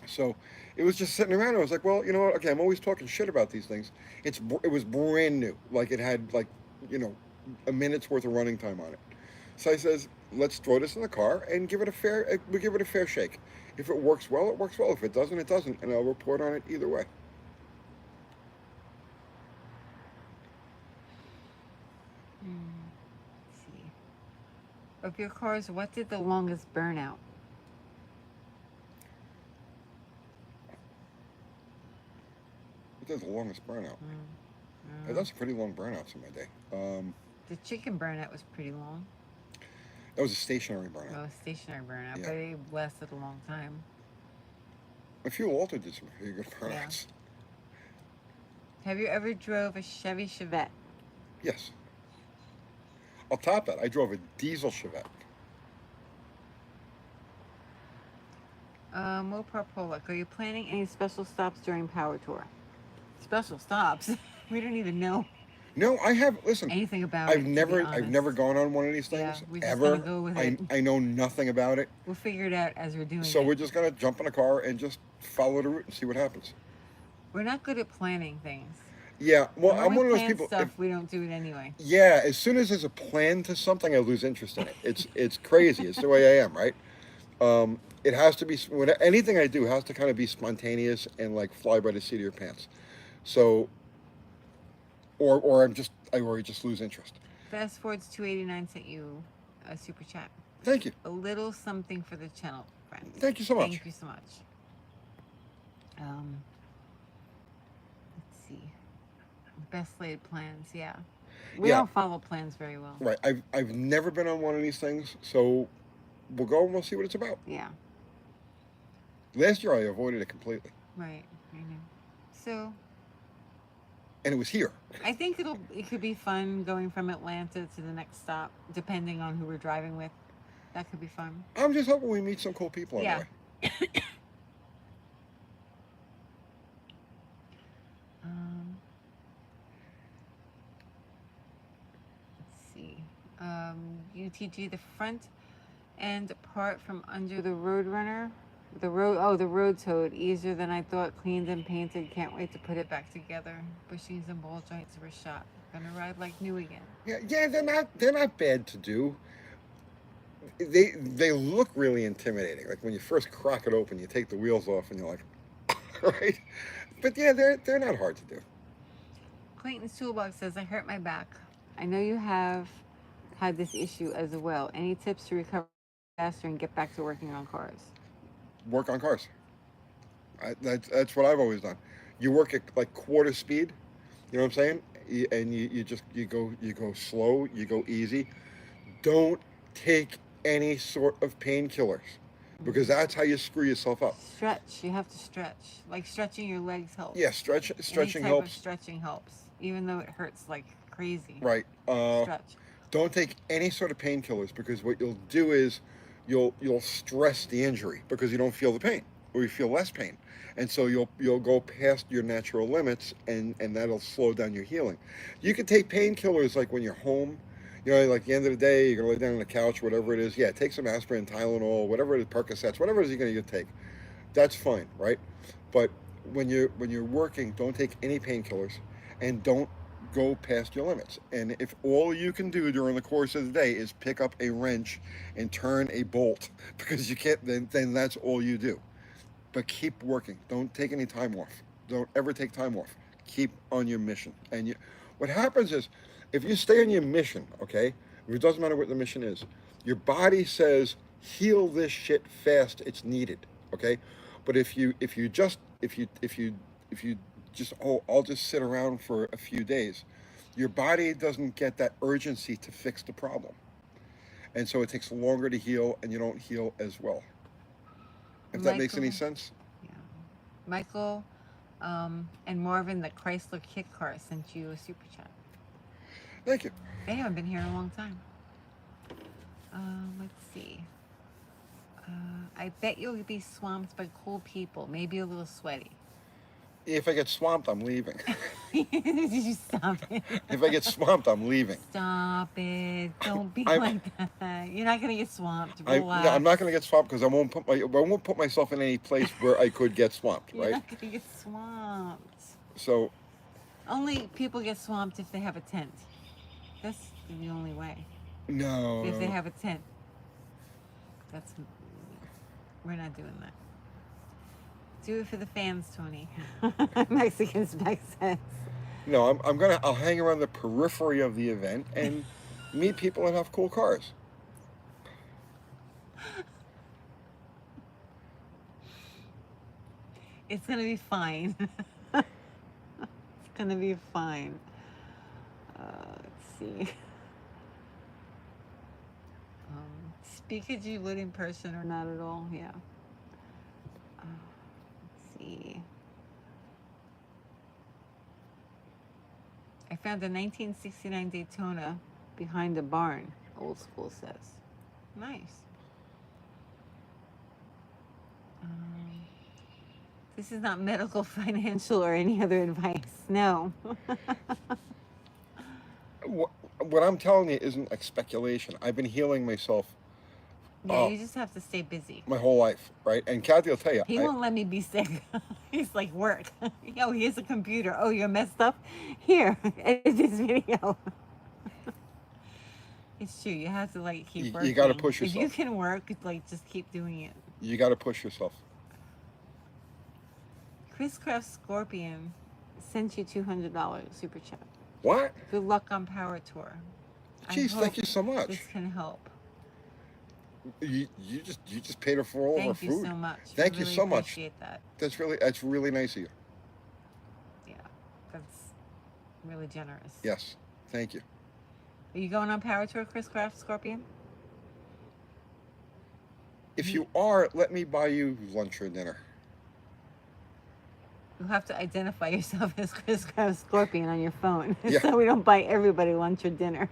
So it was just sitting around. I was like, well, you know what? Okay, I'm always talking shit about these things. It was brand new, like it had a minute's worth of running time on it. So I says, let's throw this in the car and give it a fair shake. If it works well, it works well. If it doesn't, it doesn't, and I'll report on it either way. Let's see. Of your cars, what did the longest burnout? It does the longest burnout. I've done some pretty long burnouts in my day. The chicken burnout was pretty long. That was a stationary burnout. Oh, stationary burnout, Yeah. but it lasted a long time. A fuel alter did some pretty good Yeah. burnouts. Have you ever drove a Chevy Chevette? Yes. I'll top that. I drove a diesel Chevette. Mopar Pollock, are you planning any special stops during Power Tour? Special stops? We don't even know No, I have. Listen, anything about I've it, to be never, I've honest. never gone on one of these Yeah, things we're just gonna ever. go with it. I know nothing about it, We'll figure it out as we're doing so it. we're just gonna jump in a car and just follow the route and see what happens. We're not good at planning things. Yeah, well, And when I'm we one of those plan people. stuff, we don't do it anyway. Yeah, as soon as there's a plan to something, I lose interest in it. It's crazy. It's the way I am, right? It has to be anything I do has to kind of be spontaneous and like fly by the seat of your pants. So, or I just lose interest. Fast Forwards 289 sent you a super chat. Thank you. A little something for the channel, friends. Thank you so much. Thank you so much. Let's see. Best laid plans, yeah. We Yeah. don't follow plans very well. Right. I've never been on one of these things, so we'll go and we'll see what it's about. Yeah, Last year I avoided it completely, right. I know. So and it was here. I think it could be fun going from Atlanta to the next stop, depending on who we're driving with. That could be fun. I'm just hoping we meet some cool people on Yeah. the way. Let's see. UTG, the front end apart from under the Roadrunner. The road toad. Easier than I thought. Cleaned and painted. Can't wait to put it back together. Bushings and ball joints were shot. Gonna ride like new again. Yeah, they're not bad to do. They look really intimidating. Like when you first crack it open, you take the wheels off, and you're like, right? But yeah, they're not hard to do. Clayton's Toolbox says, I hurt my back. I know you have had this issue as well. Any tips to recover faster and get back to working on cars? Work on cars. That's what I've always done. You work at like quarter speed. You know what I'm saying? And you go slow. You go easy. Don't take any sort of painkillers because that's how you screw yourself up. Stretch. You have to stretch. Like stretching your legs helps. Yeah, stretching Any type helps. of stretching helps, even though it hurts like crazy. Right. Stretch. Don't take any sort of painkillers because what you'll do is you'll stress the injury because you don't feel the pain or you feel less pain, and so you'll go past your natural limits and that'll slow down your healing. You can take painkillers like when you're home. You know, like at the end of the day, you're gonna lay down on the couch, whatever it is. Yeah, take some aspirin, Tylenol, whatever it is, Percocets, whatever it is you're gonna take. That's fine, right? But when you're working, don't take any painkillers, and don't go past your limits. And if all you can do during the course of the day is pick up a wrench and turn a bolt because you can't, then that's all you do. But keep working. Don't take any time off. Don't ever take time off. Keep on your mission. And what happens is, if you stay on your mission, okay, it doesn't matter what the mission is, your body says, heal this shit fast. It's needed, okay. But if you just oh, I'll just sit around for a few days, your body doesn't get that urgency to fix the problem, and so it takes longer to heal, and you don't heal as well. If that makes any sense. Yeah. Michael and Marvin, the Chrysler Kit Car, sent you a super chat. Thank you. They haven't been here in a long time. Let's see. I bet you'll be swamped by cool people, maybe a little sweaty. If I get swamped, I'm leaving. Did you stop it? If I get swamped, I'm leaving. Stop it. Don't be like that. You're not going to get swamped. Relax. No, I'm not going to get swamped because I won't put myself in any place where I could get swamped, right? You're not going to get swamped. So. Only people get swamped if they have a tent. That's the only way. No. If they have a tent. We're not doing that. Do it for the fans, Tony. Mexicans make sense. No, I'll hang around the periphery of the event and meet people that have cool cars. It's gonna be fine. It's gonna be fine. Let's see. Speak as you would in person or not at all. Yeah. Let's see. I found a 1969 Daytona behind the barn. Old school says. Nice. Um, this is not medical, financial, or any other advice. No. What I'm telling you isn't like speculation. I've been healing myself Yeah, you just have to stay busy. my whole life, right? And Kathy will tell you, He won't let me be sick. He's like, work. Yo, here's a computer. Oh, you're messed up? Here, edit this video. It's true. You have to like keep working. you got to push If you yourself. can work, like just keep doing it. You got to push yourself. Chris Craft Scorpion sent you $200 super chat. What? Good luck on Power Tour. Jeez, thank you so much. This can help. You just paid her for all of her food. Thank you so much. Thank I you really so much. Appreciate that. That's really nice of you. Yeah, that's really generous. Yes, thank you. Are you going on Power Tour, Chris Craft Scorpion? If you are, let me buy you lunch or dinner. You'll have to identify yourself as Chris Craft Scorpion on your phone, Yeah. so we don't buy everybody lunch or dinner.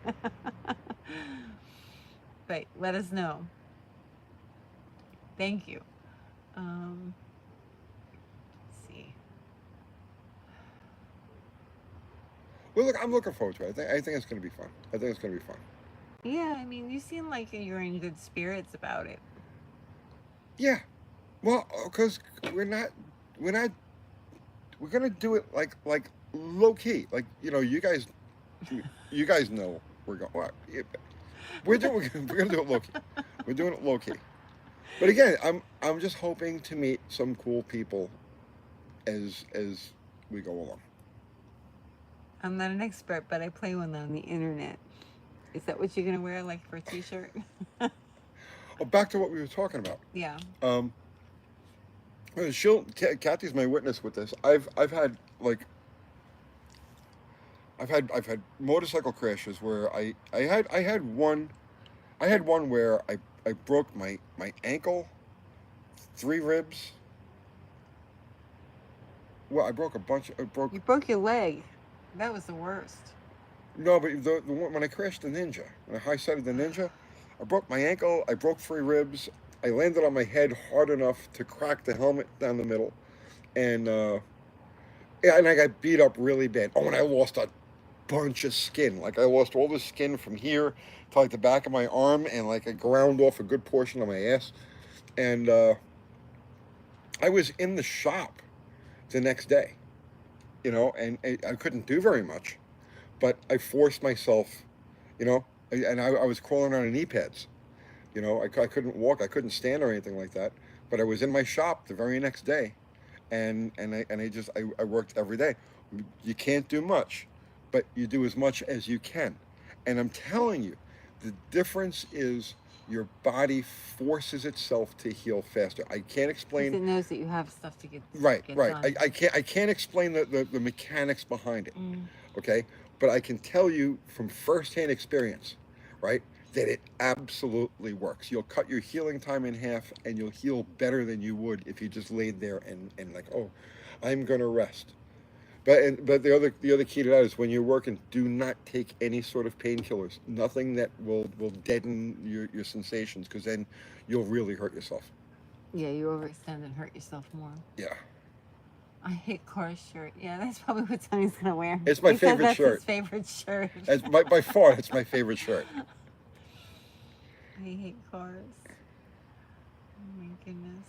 But let us know. Thank you. Let's see. Well, look, I'm looking forward to it. I think it's going to be fun. I think it's going to be fun. Yeah, I mean, you seem like you're in good spirits about it. Yeah. Well, because we're gonna do it like low key. Like, you guys know we're going. Well, we're gonna do it low key. We're doing it low key. But again, I'm just hoping to meet some cool people as we go along. I'm not an expert, but I play one on the internet. Is that what you're gonna wear, like for a T-shirt? Oh, back to what we were talking about. Yeah. Kathy's my witness with this. I've had motorcycle crashes where I had one where I broke my ankle, 3 ribs. Well, I broke a bunch. You broke your leg. That was the worst. No, but the one when I crashed the Ninja, when I high-sided the Ninja, I broke my ankle. I broke 3 ribs. I landed on my head hard enough to crack the helmet down the middle, and and I got beat up really bad. Oh, and I lost a bunch of skin. Like, I lost all the skin from here to like the back of my arm, and like I ground off a good portion of my ass. And I was in the shop the next day, and I couldn't do very much, but I forced myself, and I was crawling on knee pads. I couldn't walk, I couldn't stand or anything like that, but I was in my shop the very next day, and I worked every day. You can't do much, but you do as much as you can. And I'm telling you, the difference is your body forces itself to heal faster. I can't explain. Because it knows that you have stuff to get Right. done. I can't explain the mechanics behind it. Okay, but I can tell you from firsthand experience, right, that it absolutely works. You'll cut your healing time in half, and you'll heal better than you would if you just laid there and like, oh, I'm gonna rest. But the other key to that is when you're working, do not take any sort of painkillers. Nothing that will deaden your sensations, because then you'll really hurt yourself. Yeah, you overextend and hurt yourself more. Yeah. I hate Cora's shirt. Yeah, that's probably what Tony's gonna wear. It's my favorite that's shirt. His favorite shirt. By far, it's my favorite shirt. I hate cars. Oh my goodness.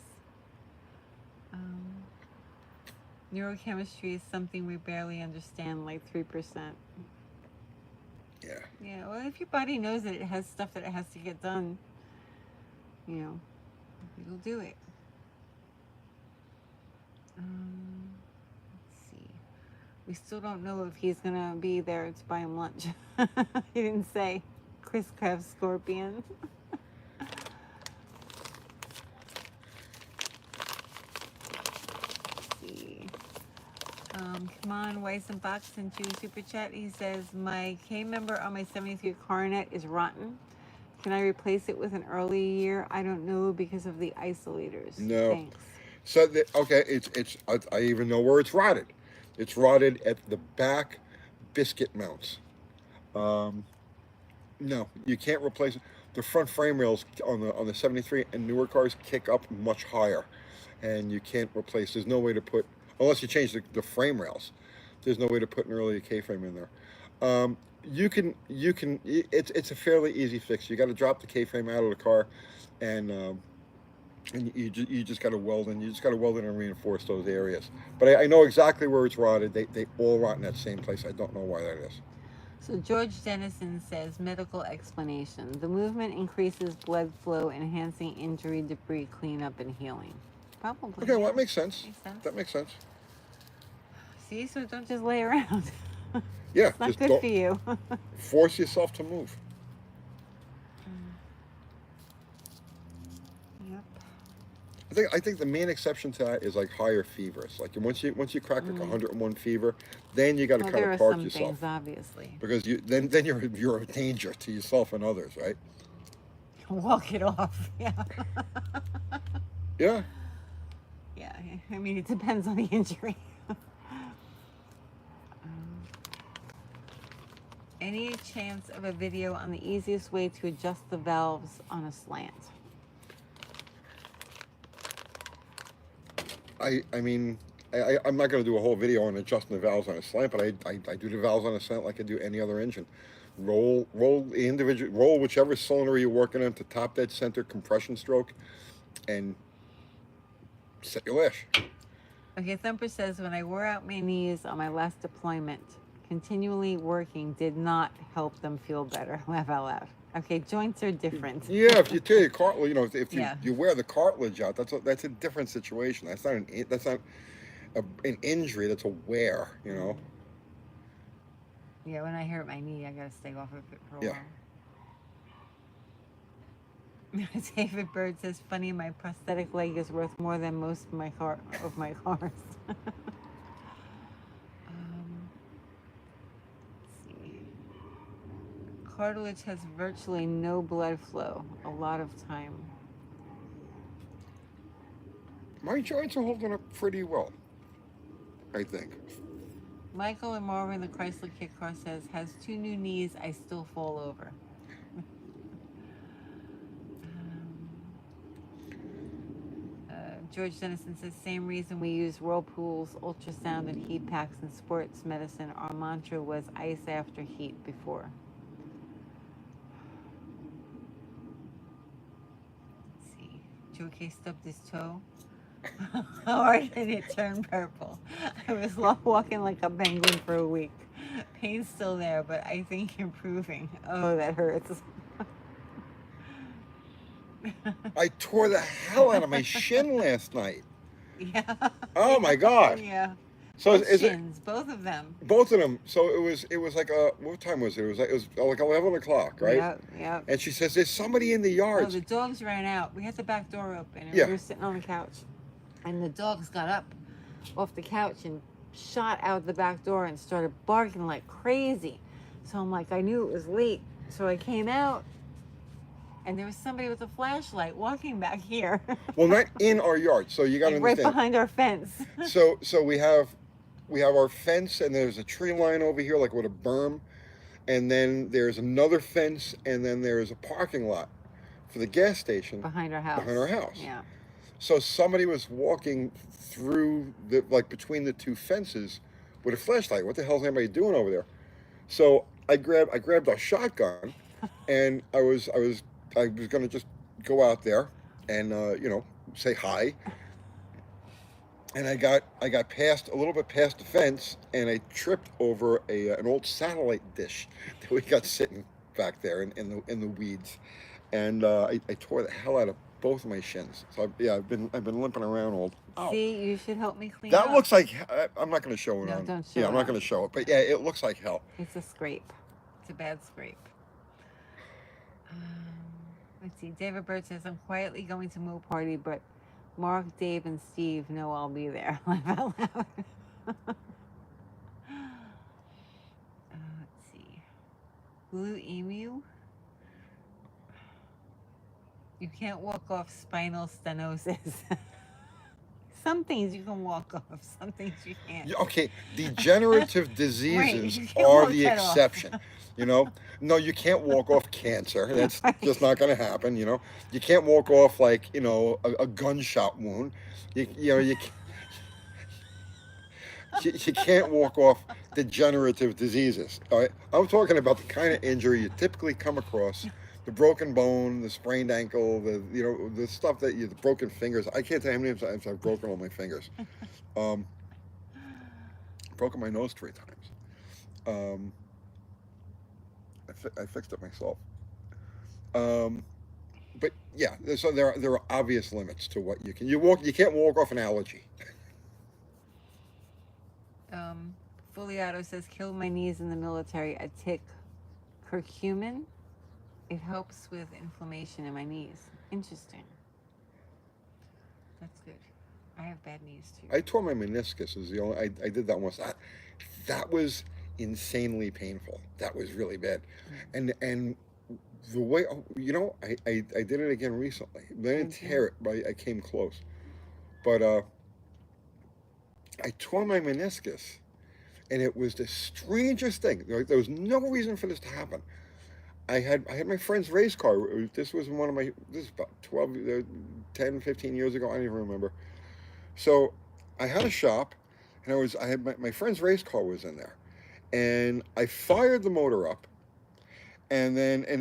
Neurochemistry is something we barely understand, like 3%. Yeah. Yeah, well, if your body knows that it has stuff that it has to get done, it'll do it. Let's see. We still don't know if he's going to be there to buy him lunch. He didn't say. Chris Craft Scorpion. Come on, Weiss and Fox sent you a super chat. He says, my K member on my 73 Coronet is rotten. Can I replace it with an early year? I don't know because of the isolators. No. Thanks. So okay, it's I even know where it's rotted. It's rotted at the back biscuit mounts. Um, no, you can't replace it. The front frame rails on the 73 and newer cars kick up much higher, and you can't replace. There's no way to put unless you change the frame rails. There's no way to put an earlier K-frame in there. You can. It's a fairly easy fix. You got to drop the K-frame out of the car, and you just got to weld in. You just got to weld in and reinforce those areas. But I know exactly where it's rotted. They all rot in that same place. I don't know why that is. So George Dennison says medical explanation. The movement increases blood flow, enhancing injury, debris cleanup, and healing. Probably. Okay, well Yeah. that makes sense. Makes sense. That makes sense. See, so don't just lay around. Yeah, It's not just good don't for you. force yourself to move. Yep. I think the main exception to that is like higher fevers. Like once you crack like 101 fever, then you got to Well, kind there of are park some yourself things, obviously. because then you're a danger to yourself and others, right? Walk it off. Yeah. Yeah. Yeah. I mean, it depends on the injury. Any chance of a video on the easiest way to adjust the valves on a slant? I mean, I'm not going to do a whole video on adjusting the valves on a slant, but I do the valves on a slant like I do any other engine. Roll the individual, roll whichever cylinder you're working on to top dead center compression stroke, and set your lash. Okay, Thumper says when I wore out my knees on my last deployment, continually working did not help them feel better. Laugh out loud. Okay, joints are different. Yeah, if you tear your cartilage, if Yeah. you wear the cartilage out, that's a different situation. That's not an injury. That's a wear. Yeah, when I hurt my knee, I gotta stay off of it for a Yeah. while. David Bird says, "Funny, my prosthetic leg is worth more than most of my cars." Let's see. Cartilage has virtually no blood flow a lot of time. My joints are holding up pretty well, I think. Michael and Marvin, the Chrysler Kit Car says, has 2 new knees. I still fall over. George Dennison says, same reason we use whirlpools, ultrasound, and heat packs in sports medicine. Our mantra was ice after heat before. Let's see. Joe K stubbed his toe. Or did it turn purple? I was walking like a penguin for a week. Pain's still there, but I think improving. Oh, that hurts. I tore the hell out of my shin last night. Yeah. Oh my God. Yeah. So Both is it shins, both of them. both of them? So it was like what time was it? It was like 11 o'clock, right? Yeah, yeah. And she says, "There's somebody in the Oh, yard." the dogs ran out. We had the back door open, and Yeah. we were sitting on the couch, and the dogs got up off the couch and shot out the back door and started barking like crazy. So I'm like, I knew it was late, so I came out, and there was somebody with a flashlight walking back here. Well, not in our yard. So you got to Like right understand. behind our fence. So we have our fence, and there's a tree line over here, like with a berm, and then there's another fence, and then there's a parking lot for the gas station Behind our house. behind our house. Yeah. So somebody was walking through between the two fences with a flashlight. What the hell is anybody doing over there? So I grabbed a shotgun, and I was gonna just go out there and say hi. And I got past a little bit past the fence, and I tripped over an old satellite dish that we got sitting back there in the weeds, and I tore the hell out of both of my shins. So I've been limping around all. Oh. See, you should help me clean That up. looks like I'm not going to show it No, on. don't show Yeah, I'm it not on. going to show it, but yeah, it looks like hell. It's a scrape. It's a bad scrape. Let's see. David Bird says, I'm quietly going to Mo Party, but Mark, Dave, and Steve know I'll be there. Laugh out loud. Let's see. Blue Emu. You can't walk off spinal stenosis. Some things you can walk off, some things you can't. Okay, degenerative Right, diseases you can't are walk the that off. exception. You know, no, you can't walk off cancer. That's just Right. not going to happen. You know, you can't walk off like a gunshot wound. You can't walk off degenerative diseases. All right, I'm talking about the kind of injury you typically come across: the broken bone, the sprained ankle, the stuff the broken fingers. I can't tell you how many times I've broken all my fingers. Um, Broken my nose 3 times. Um, I fixed it myself. Um, but yeah, so there are obvious limits to what you can't walk off an allergy. Um, Fully Auto says, killed my knees in the military. I take curcumin. It helps with inflammation in my knees. Interesting. That's good. I have bad knees too. I tore my meniscus. Is the only I did that once. That was insanely painful. That was really bad, and the way I did it again recently. I didn't Did you? tear it, but I came close. But I tore my meniscus, and it was the strangest thing. There was no reason for this to happen. I had my friend's race car. This was this is about 12, 10, 15 years ago. I don't even remember. So I had a shop, and I had my friend's race car was in there, and I fired the motor up, and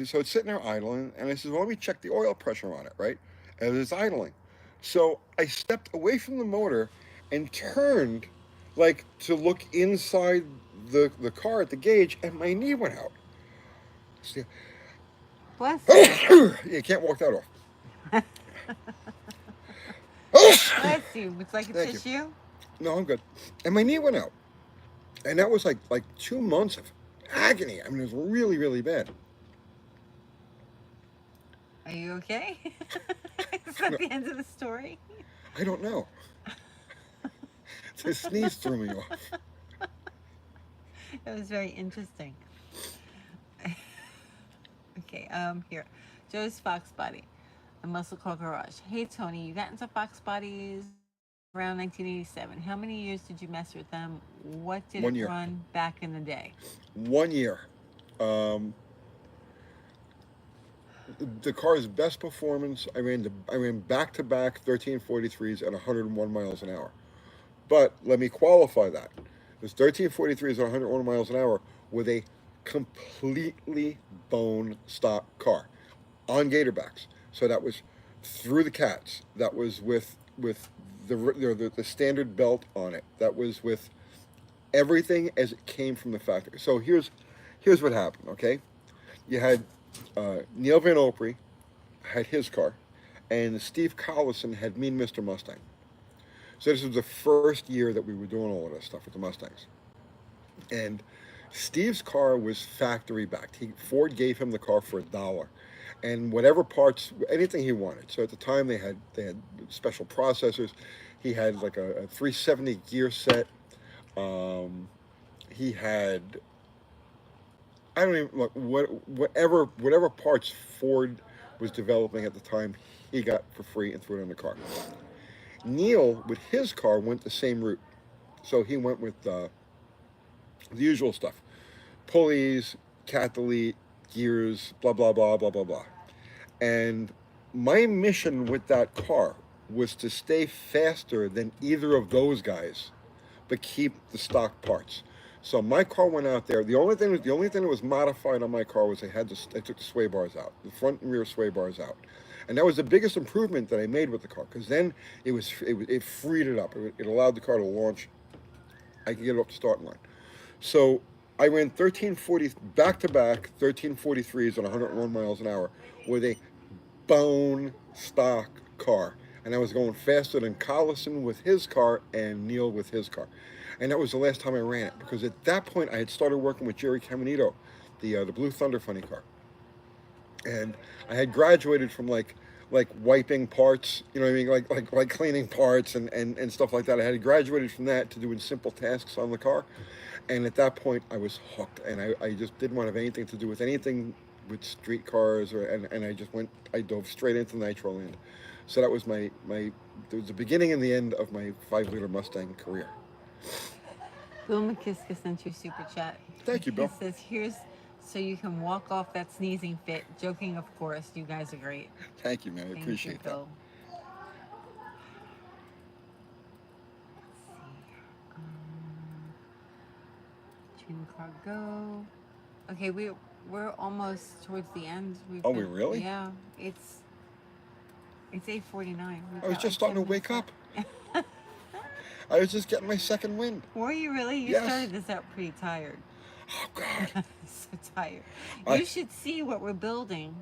so it's sitting there idling, and I said, well, let me check the oil pressure on it, right? And it's idling. So I stepped away from the motor and turned like to look inside the car at the gauge, and my knee went out. See, Bless you. you can't walk that off. Bless you. It's like a Thank you. tissue. No, I'm good. And my knee went out, and that was like 2 months of agony. I mean, it was really, really bad. Are you okay? Is that No, the end of the story? I don't know. The sneeze threw me off. That was very interesting. Okay, here. Joe's Fox Body, a muscle car garage. Hey Tony, you got into Fox Bodies around 1987. How many years did you mess with them? What did it 1 year. run back in the day? 1 year. Um, the car's best performance. I ran back to back 1343s at 101 miles an hour. But let me qualify that. This 1343s at 101 miles an hour with a completely bone stock car on gatorbacks. So that was through the cats. That was with the standard belt on it. That was with everything as it came from the factory. So here's what happened. Okay, you had Neil Van Opry had his car, and Steve Collison had Mean Mr. Mustang. So this was the first year that we were doing all of this stuff with the Mustangs. And Steve's car was factory backed. Ford gave him the car for $1, and whatever parts, anything he wanted. So at the time they had special processors. He had like a 370 gear set. Um, he had I don't even look whatever parts Ford was developing at the time. He got for free and threw it in the car. Neil with his car went the same route. So he went with the usual stuff: pulleys, cat delete, gears, blah blah blah blah blah blah. And my mission with that car was to stay faster than either of those guys, but keep the stock parts. So my car went out there. The only thing that was modified on my car was I took the sway bars out, the front and rear sway bars out, and that was the biggest improvement that I made with the car because then it freed it up. It allowed the car to launch. I could get it up the starting line. So I ran 1340 back to back 1343s at 101 miles an hour with a bone stock car. And I was going faster than Collison with his car and Neil with his car. And that was the last time I ran it because at that point I had started working with Jerry Caminito, the Blue Thunder funny car. And I had graduated from like wiping parts, you know what I mean, like cleaning parts and stuff like that. I had graduated from that to doing simple tasks on the car, and at that point I was hooked, and I just didn't want to have anything to do with anything with street cars, and I dove straight into nitro land. So that was it was the beginning and the end of my 5 liter Mustang career. Bill McKiska sent you a super chat. Thank you, He Bill. says, "Here's so you can walk off that sneezing fit." Joking, of course. You guys are great. Thank you, man. I Thank appreciate you, that. Bill. Let's see. Tune car go. Okay, we're almost towards the end. Oh, we really? Yeah, it's 8:49. I was just starting to wake up. I was just getting my second wind. Were you really? You Yes. started this out pretty tired. Oh God. So tired. I- You should see what we're building.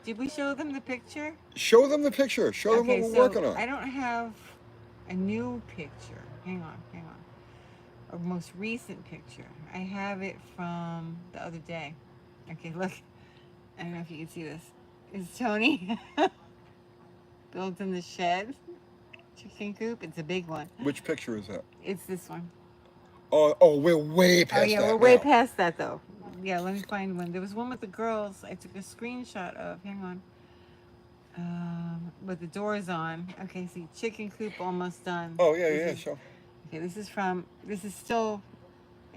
Did we show them the picture? Show them the picture. Show them what we're working on. I don't have a new picture. Hang on. A most recent picture. I have it from the other day. Okay, look. I don't know if you can see this. It's Tony built in the shed. Chicken coop. It's a big one. Which picture is that? It's this one. Oh, we're way past that. Oh yeah, we're way past that though. Yeah, let me find one. There was one with the girls. I took a screenshot of. Hang on. With the doors on. Okay, see, chicken coop almost done. Oh yeah, sure. Okay, this is still.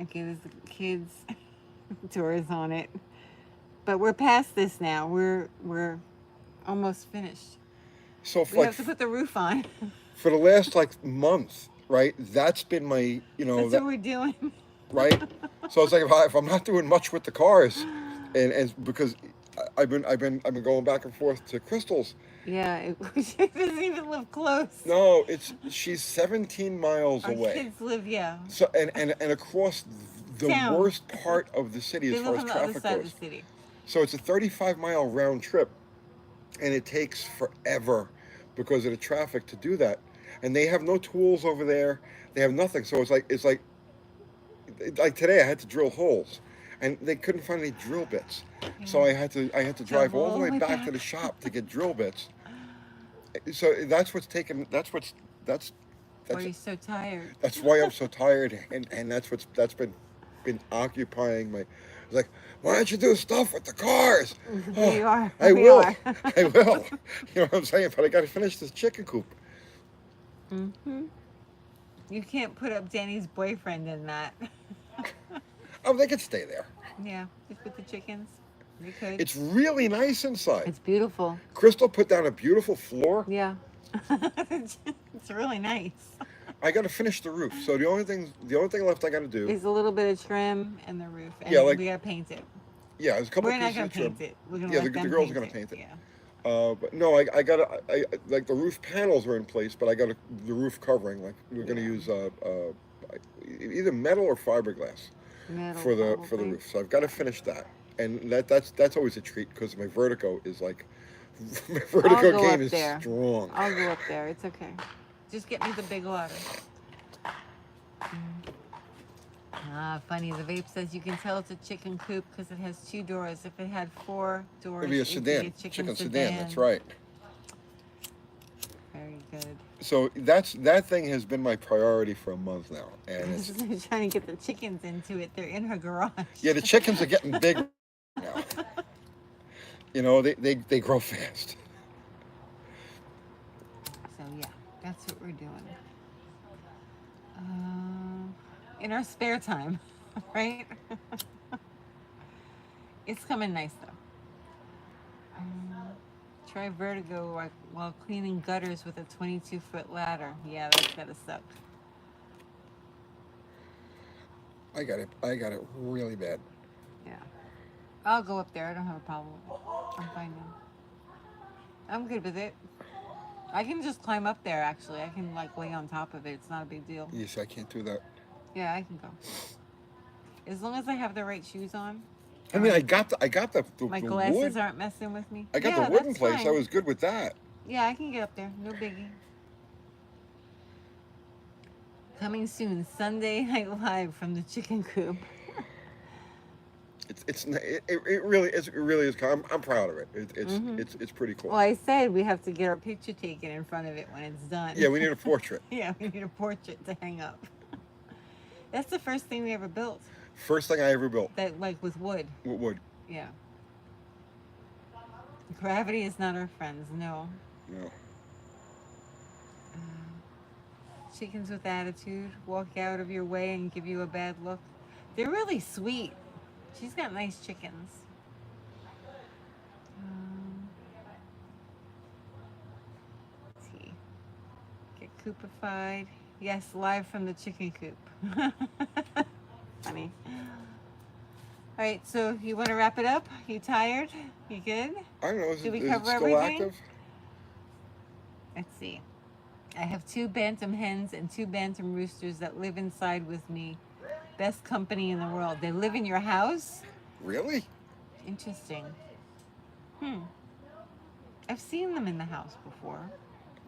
Okay, there's the kids' doors on it, but we're past this now. We're almost finished. So We have to put the roof on. for the last month, right? That's been my That's what we're doing. right. So it's like if I'm not doing much with the cars, and because I've been going back and forth to Crystal's. Yeah, it doesn't even live close. No, she's 17 miles Our away. kids live, yeah. So and across the Town. worst part of the city They as far live as on the other traffic side goes. of the city. So it's a 35-mile round trip, and it takes forever because of the traffic to do that. And they have no tools over there. They have nothing. So it's like today I had to drill holes, and they couldn't find any drill bits. Yeah. So I had to drive all the way back to the shop to get drill bits. So that's what's taken. That's Why are you so tired? that's why I'm so tired, and that's been occupying my. It's like, why don't you do stuff with the cars? There you are. I We will. are. I will. You know what I'm saying? But I got to finish this chicken coop. Mm-hmm. You can't put up Danny's boyfriend in that. Oh, they could stay there. Yeah, just with the chickens. They could. It's really nice inside. It's beautiful. Crystal put down a beautiful floor. Yeah. It's really nice. I got to finish the roof. So the only thing left I got to do. There's a little bit of trim and the roof, and Yeah, we gotta paint it. Yeah, there's a couple We're not pieces gonna of trim. paint it. We're gonna Yeah, let the them girls are paint gonna paint it. Yeah. But no, I got like the roof panels are in place, but I got the roof covering. Like we're gonna use either metal or fiberglass Metal, for the probably. roof. So I've got to finish that, and that's always a treat because my vertigo is like my vertigo go game up is there. strong. I'll go up there. It's okay. Just get me the big ladder. Funny. The vape says you can tell it's a chicken coop because it has 2 doors. If it had 4 doors, It'd be a it'd sedan, be a chicken sedan. That's right. Very good. So that thing has been my priority for a month now, and it's, I'm trying to get the chickens into it. They're in her garage. yeah, the chickens are getting big now. You know, they grow fast. So yeah, that's what we're doing. In our spare time, right? It's coming nice though. Try vertigo while cleaning gutters with a 22-foot ladder. Yeah, that's gotta suck. I got it really bad. Yeah. I'll go up there. I don't have a problem. I'm fine now. I'm good with it. I can just climb up there, actually. I can, lay on top of it. It's not a big deal. Yes, I can't do that. Yeah, I can go. As long as I have the right shoes on. I mean, I got the My the glasses wood. aren't messing with me. I got Yeah, the wood in that's place. fine. I was good with that. Yeah, I can get up there. No biggie. Coming soon, Sunday Night Live from the chicken coop. It really is. I'm proud of it. It's pretty cool. Well, I said we have to get our picture taken in front of it when it's done. Yeah, we need a portrait. Yeah, we need a portrait to hang up. That's the first thing we ever built. First thing I ever built That with wood. with wood. Yeah. Gravity is not our friends, no. No. Chickens with attitude walk out of your way and give you a bad look. They're really sweet. She's got nice chickens. Um, let's see. Get coopified. Yes, live from the chicken coop. Funny. All right, so you want to wrap it up? You tired? You good? I don't know. Did we Is it cover still everything? active? Let's see. I have 2 bantam hens and 2 bantam roosters that live inside with me. Best company in the world. They live in your house? Really? Interesting. I've seen them in the house before.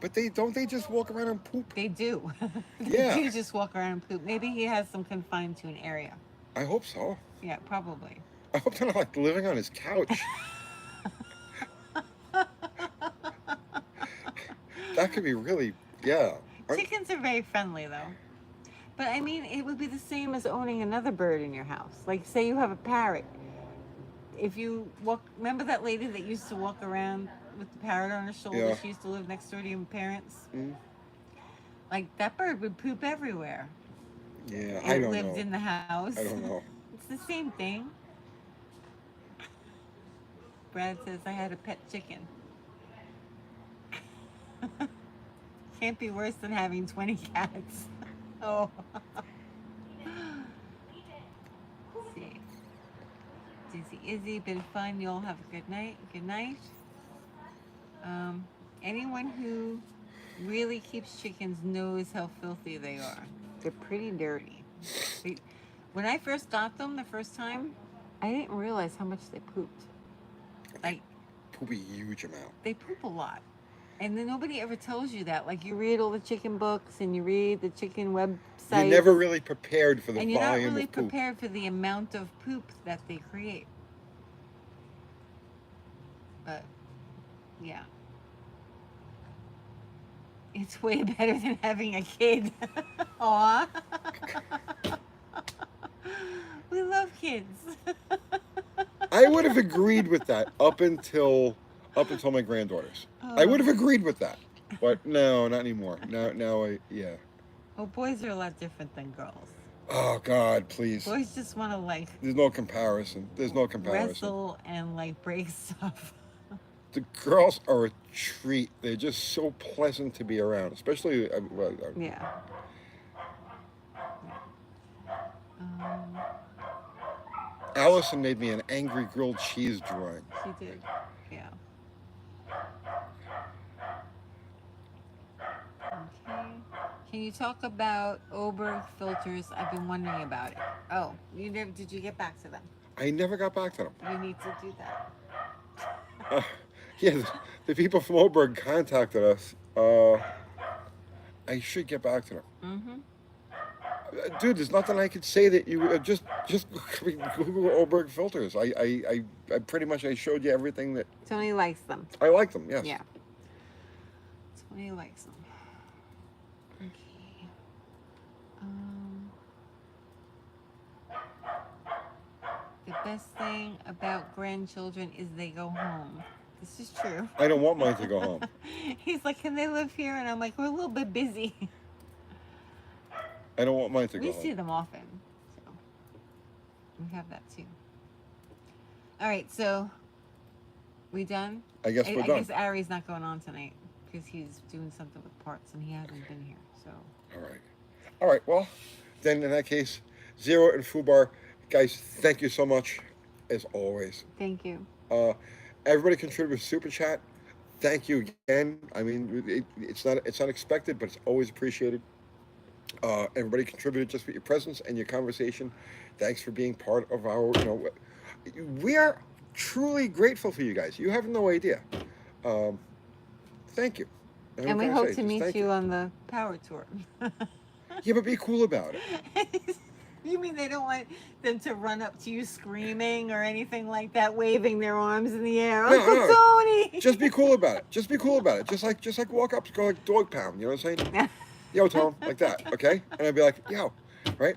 But they just walk around and poop? They do. Yeah. They do just walk around and poop. Maybe he has them confined to an area. I hope so. Yeah, probably. I hope they're not like living on his couch. That could be really, yeah. Chickens are very friendly though. But I mean, it would be the same as owning another bird in your house. Like, say you have a parrot. If you walk, remember that lady that used to walk around with the parrot on her shoulder? Yeah. She used to live next door to your parents. Mm. Like, that bird would poop everywhere. Yeah, It I don't lived know. in the house. I don't know. It's the same thing. Brad says, I had a pet chicken. Can't be worse than having 20 cats. Oh. Let's see. Dizzy Izzy, been fun. You all have a good night. Good night. Anyone who really keeps chickens knows how filthy they are. They're pretty dirty. When I first got them the first time, I didn't realize how much they pooped. Like, Poop a huge amount. they poop a lot. And then nobody ever tells you that. Like, you read all the chicken books and you read the chicken websites. You're never really prepared for the and you're not volume really of poop. prepared for the amount of poop that they create. But, yeah. It's way better than having a kid. Aw. We love kids. I would have agreed with that up until my granddaughters. I would have agreed with that. But no, not anymore. Now yeah. Well, boys are a lot different than girls. Oh God, please. Boys just want to, like, There's no comparison. There's no comparison. wrestle and, like, break stuff. The girls are a treat. They're just so pleasant to be around, especially. Yeah. Allison made me an angry grilled cheese drawing. She did. Yeah. Okay. Can you talk about Oberg filters? I've been wondering about it. Oh, did you get back to them? I never got back to them. You need to do that. Yeah, the people from Oberg contacted us. I should get back to them. Mm-hmm. Dude, there's nothing I could say that you just Google Oberg filters. I pretty much I showed you everything that Tony likes them. I like them. Yes. Yeah. Tony likes them. Okay. The best thing about grandchildren is they go home. This is true. I don't want mine to go home. He's like, can they live here? And I'm like, we're a little bit busy. I don't want mine to go We home. see them often. So we have that too. All right, so we done? I guess we're done. I guess Ari's not going on tonight because he's doing something with parts and he hasn't been here. So. All right. Well, then in that case, Zero and Fubar, guys, thank you so much, as always. Thank you. Everybody contributed super chat. Thank you again. I mean, it's not expected, but it's always appreciated. Everybody contributed just with your presence and your conversation. Thanks for being part of our. We are truly grateful for you guys. You have no idea. Thank you. And we hope to meet you on the power tour. Yeah, but be cool about it. You mean they don't want them to run up to you screaming or anything like that, waving their arms in the air? No, Uncle Tony! Just be cool about it. Just be cool about it. Just like walk up, go like dog pound. You know what I'm saying? Yo, Tom, like that, okay? And I'd be like, yo, right?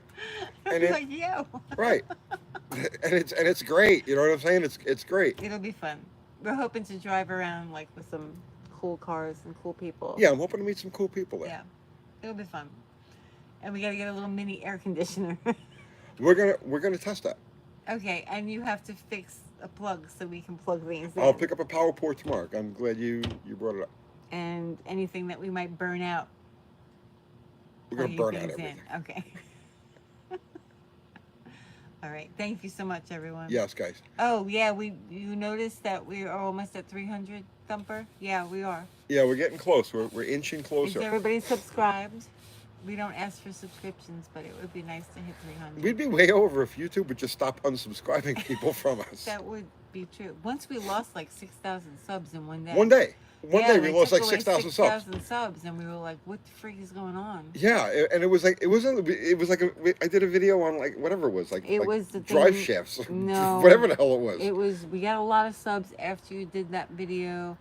I'd be like, yo. Right. And it's great. You know what I'm saying? It's great. It'll be fun. we're hoping to drive around like with some cool cars and cool people. Yeah, I'm hoping to meet some cool people there. Yeah, it'll be fun. And we got to get a little mini air conditioner. We're gonna test that. Okay, and you have to fix a plug so we can plug things I'll in. pick up a power port tomorrow. I'm glad you brought it up. And anything that we might burn out We're gonna plugging burn out things everything. in. Okay. All right. Thank you so much, everyone. Yes, guys. Oh yeah, you noticed that we are almost at 300 Thumper. Yeah, we are. Yeah, we're getting close. We're inching Is closer. everybody subscribed? We don't ask for subscriptions, but it would be nice to hit 300. We'd be way over if YouTube would just stop unsubscribing people from us. That would be true. Once we lost like 6,000 subs in one day. One day. One Yeah, day we they lost took like away 6,000 subs. 6,000 subs, and we were like, "What the freak is going on?" Yeah, and it was like I did a video on like whatever it was It like was the drive thing- shafts, No. whatever the hell it was. It was. We got a lot of subs after you did that video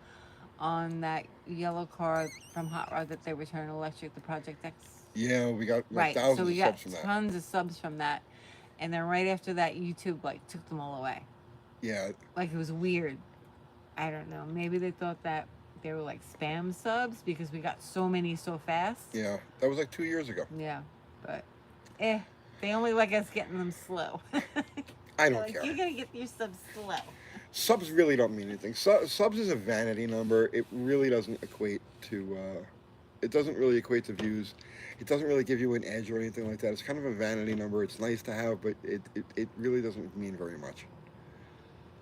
on that yellow car from Hot Rod that they returned electric, the Project X. Yeah, we got like Right. thousands So we of got subs from that. tons of subs from that, and then right after that, YouTube like took them all away. Yeah, Like it was weird. I don't know. Maybe they thought that they were like spam subs because we got so many so fast. yeah, that was like 2 years ago. Yeah, but they only like us getting them slow. I don't Like, care. you're gonna get your subs slow. Subs really don't mean anything. Subs is a vanity number. It really doesn't equate to. It doesn't really equate to views. It doesn't really give you an edge or anything like that. It's kind of a vanity number. It's nice to have, but it really doesn't mean very much.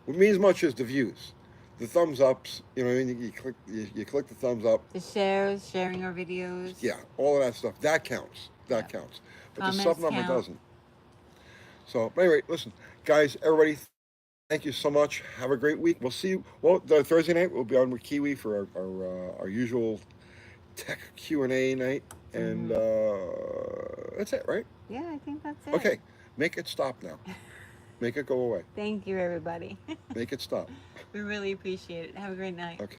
What means much is the views, the thumbs ups. You know, you click the thumbs up. The shares, sharing our videos. Yeah, all of that stuff. That counts. That Yeah. counts. But Comments the sub number count. doesn't. So anyway, listen, guys, everybody. Thank you so much. Have a great week. We'll see you. Well, the Thursday night we'll be on with Kiwi for our usual tech Q&A night, and that's it, right? Yeah, I think that's it. Okay, make it stop now. Make it go away. Thank you, everybody. Make it stop. We really appreciate it. Have a great night. Okay.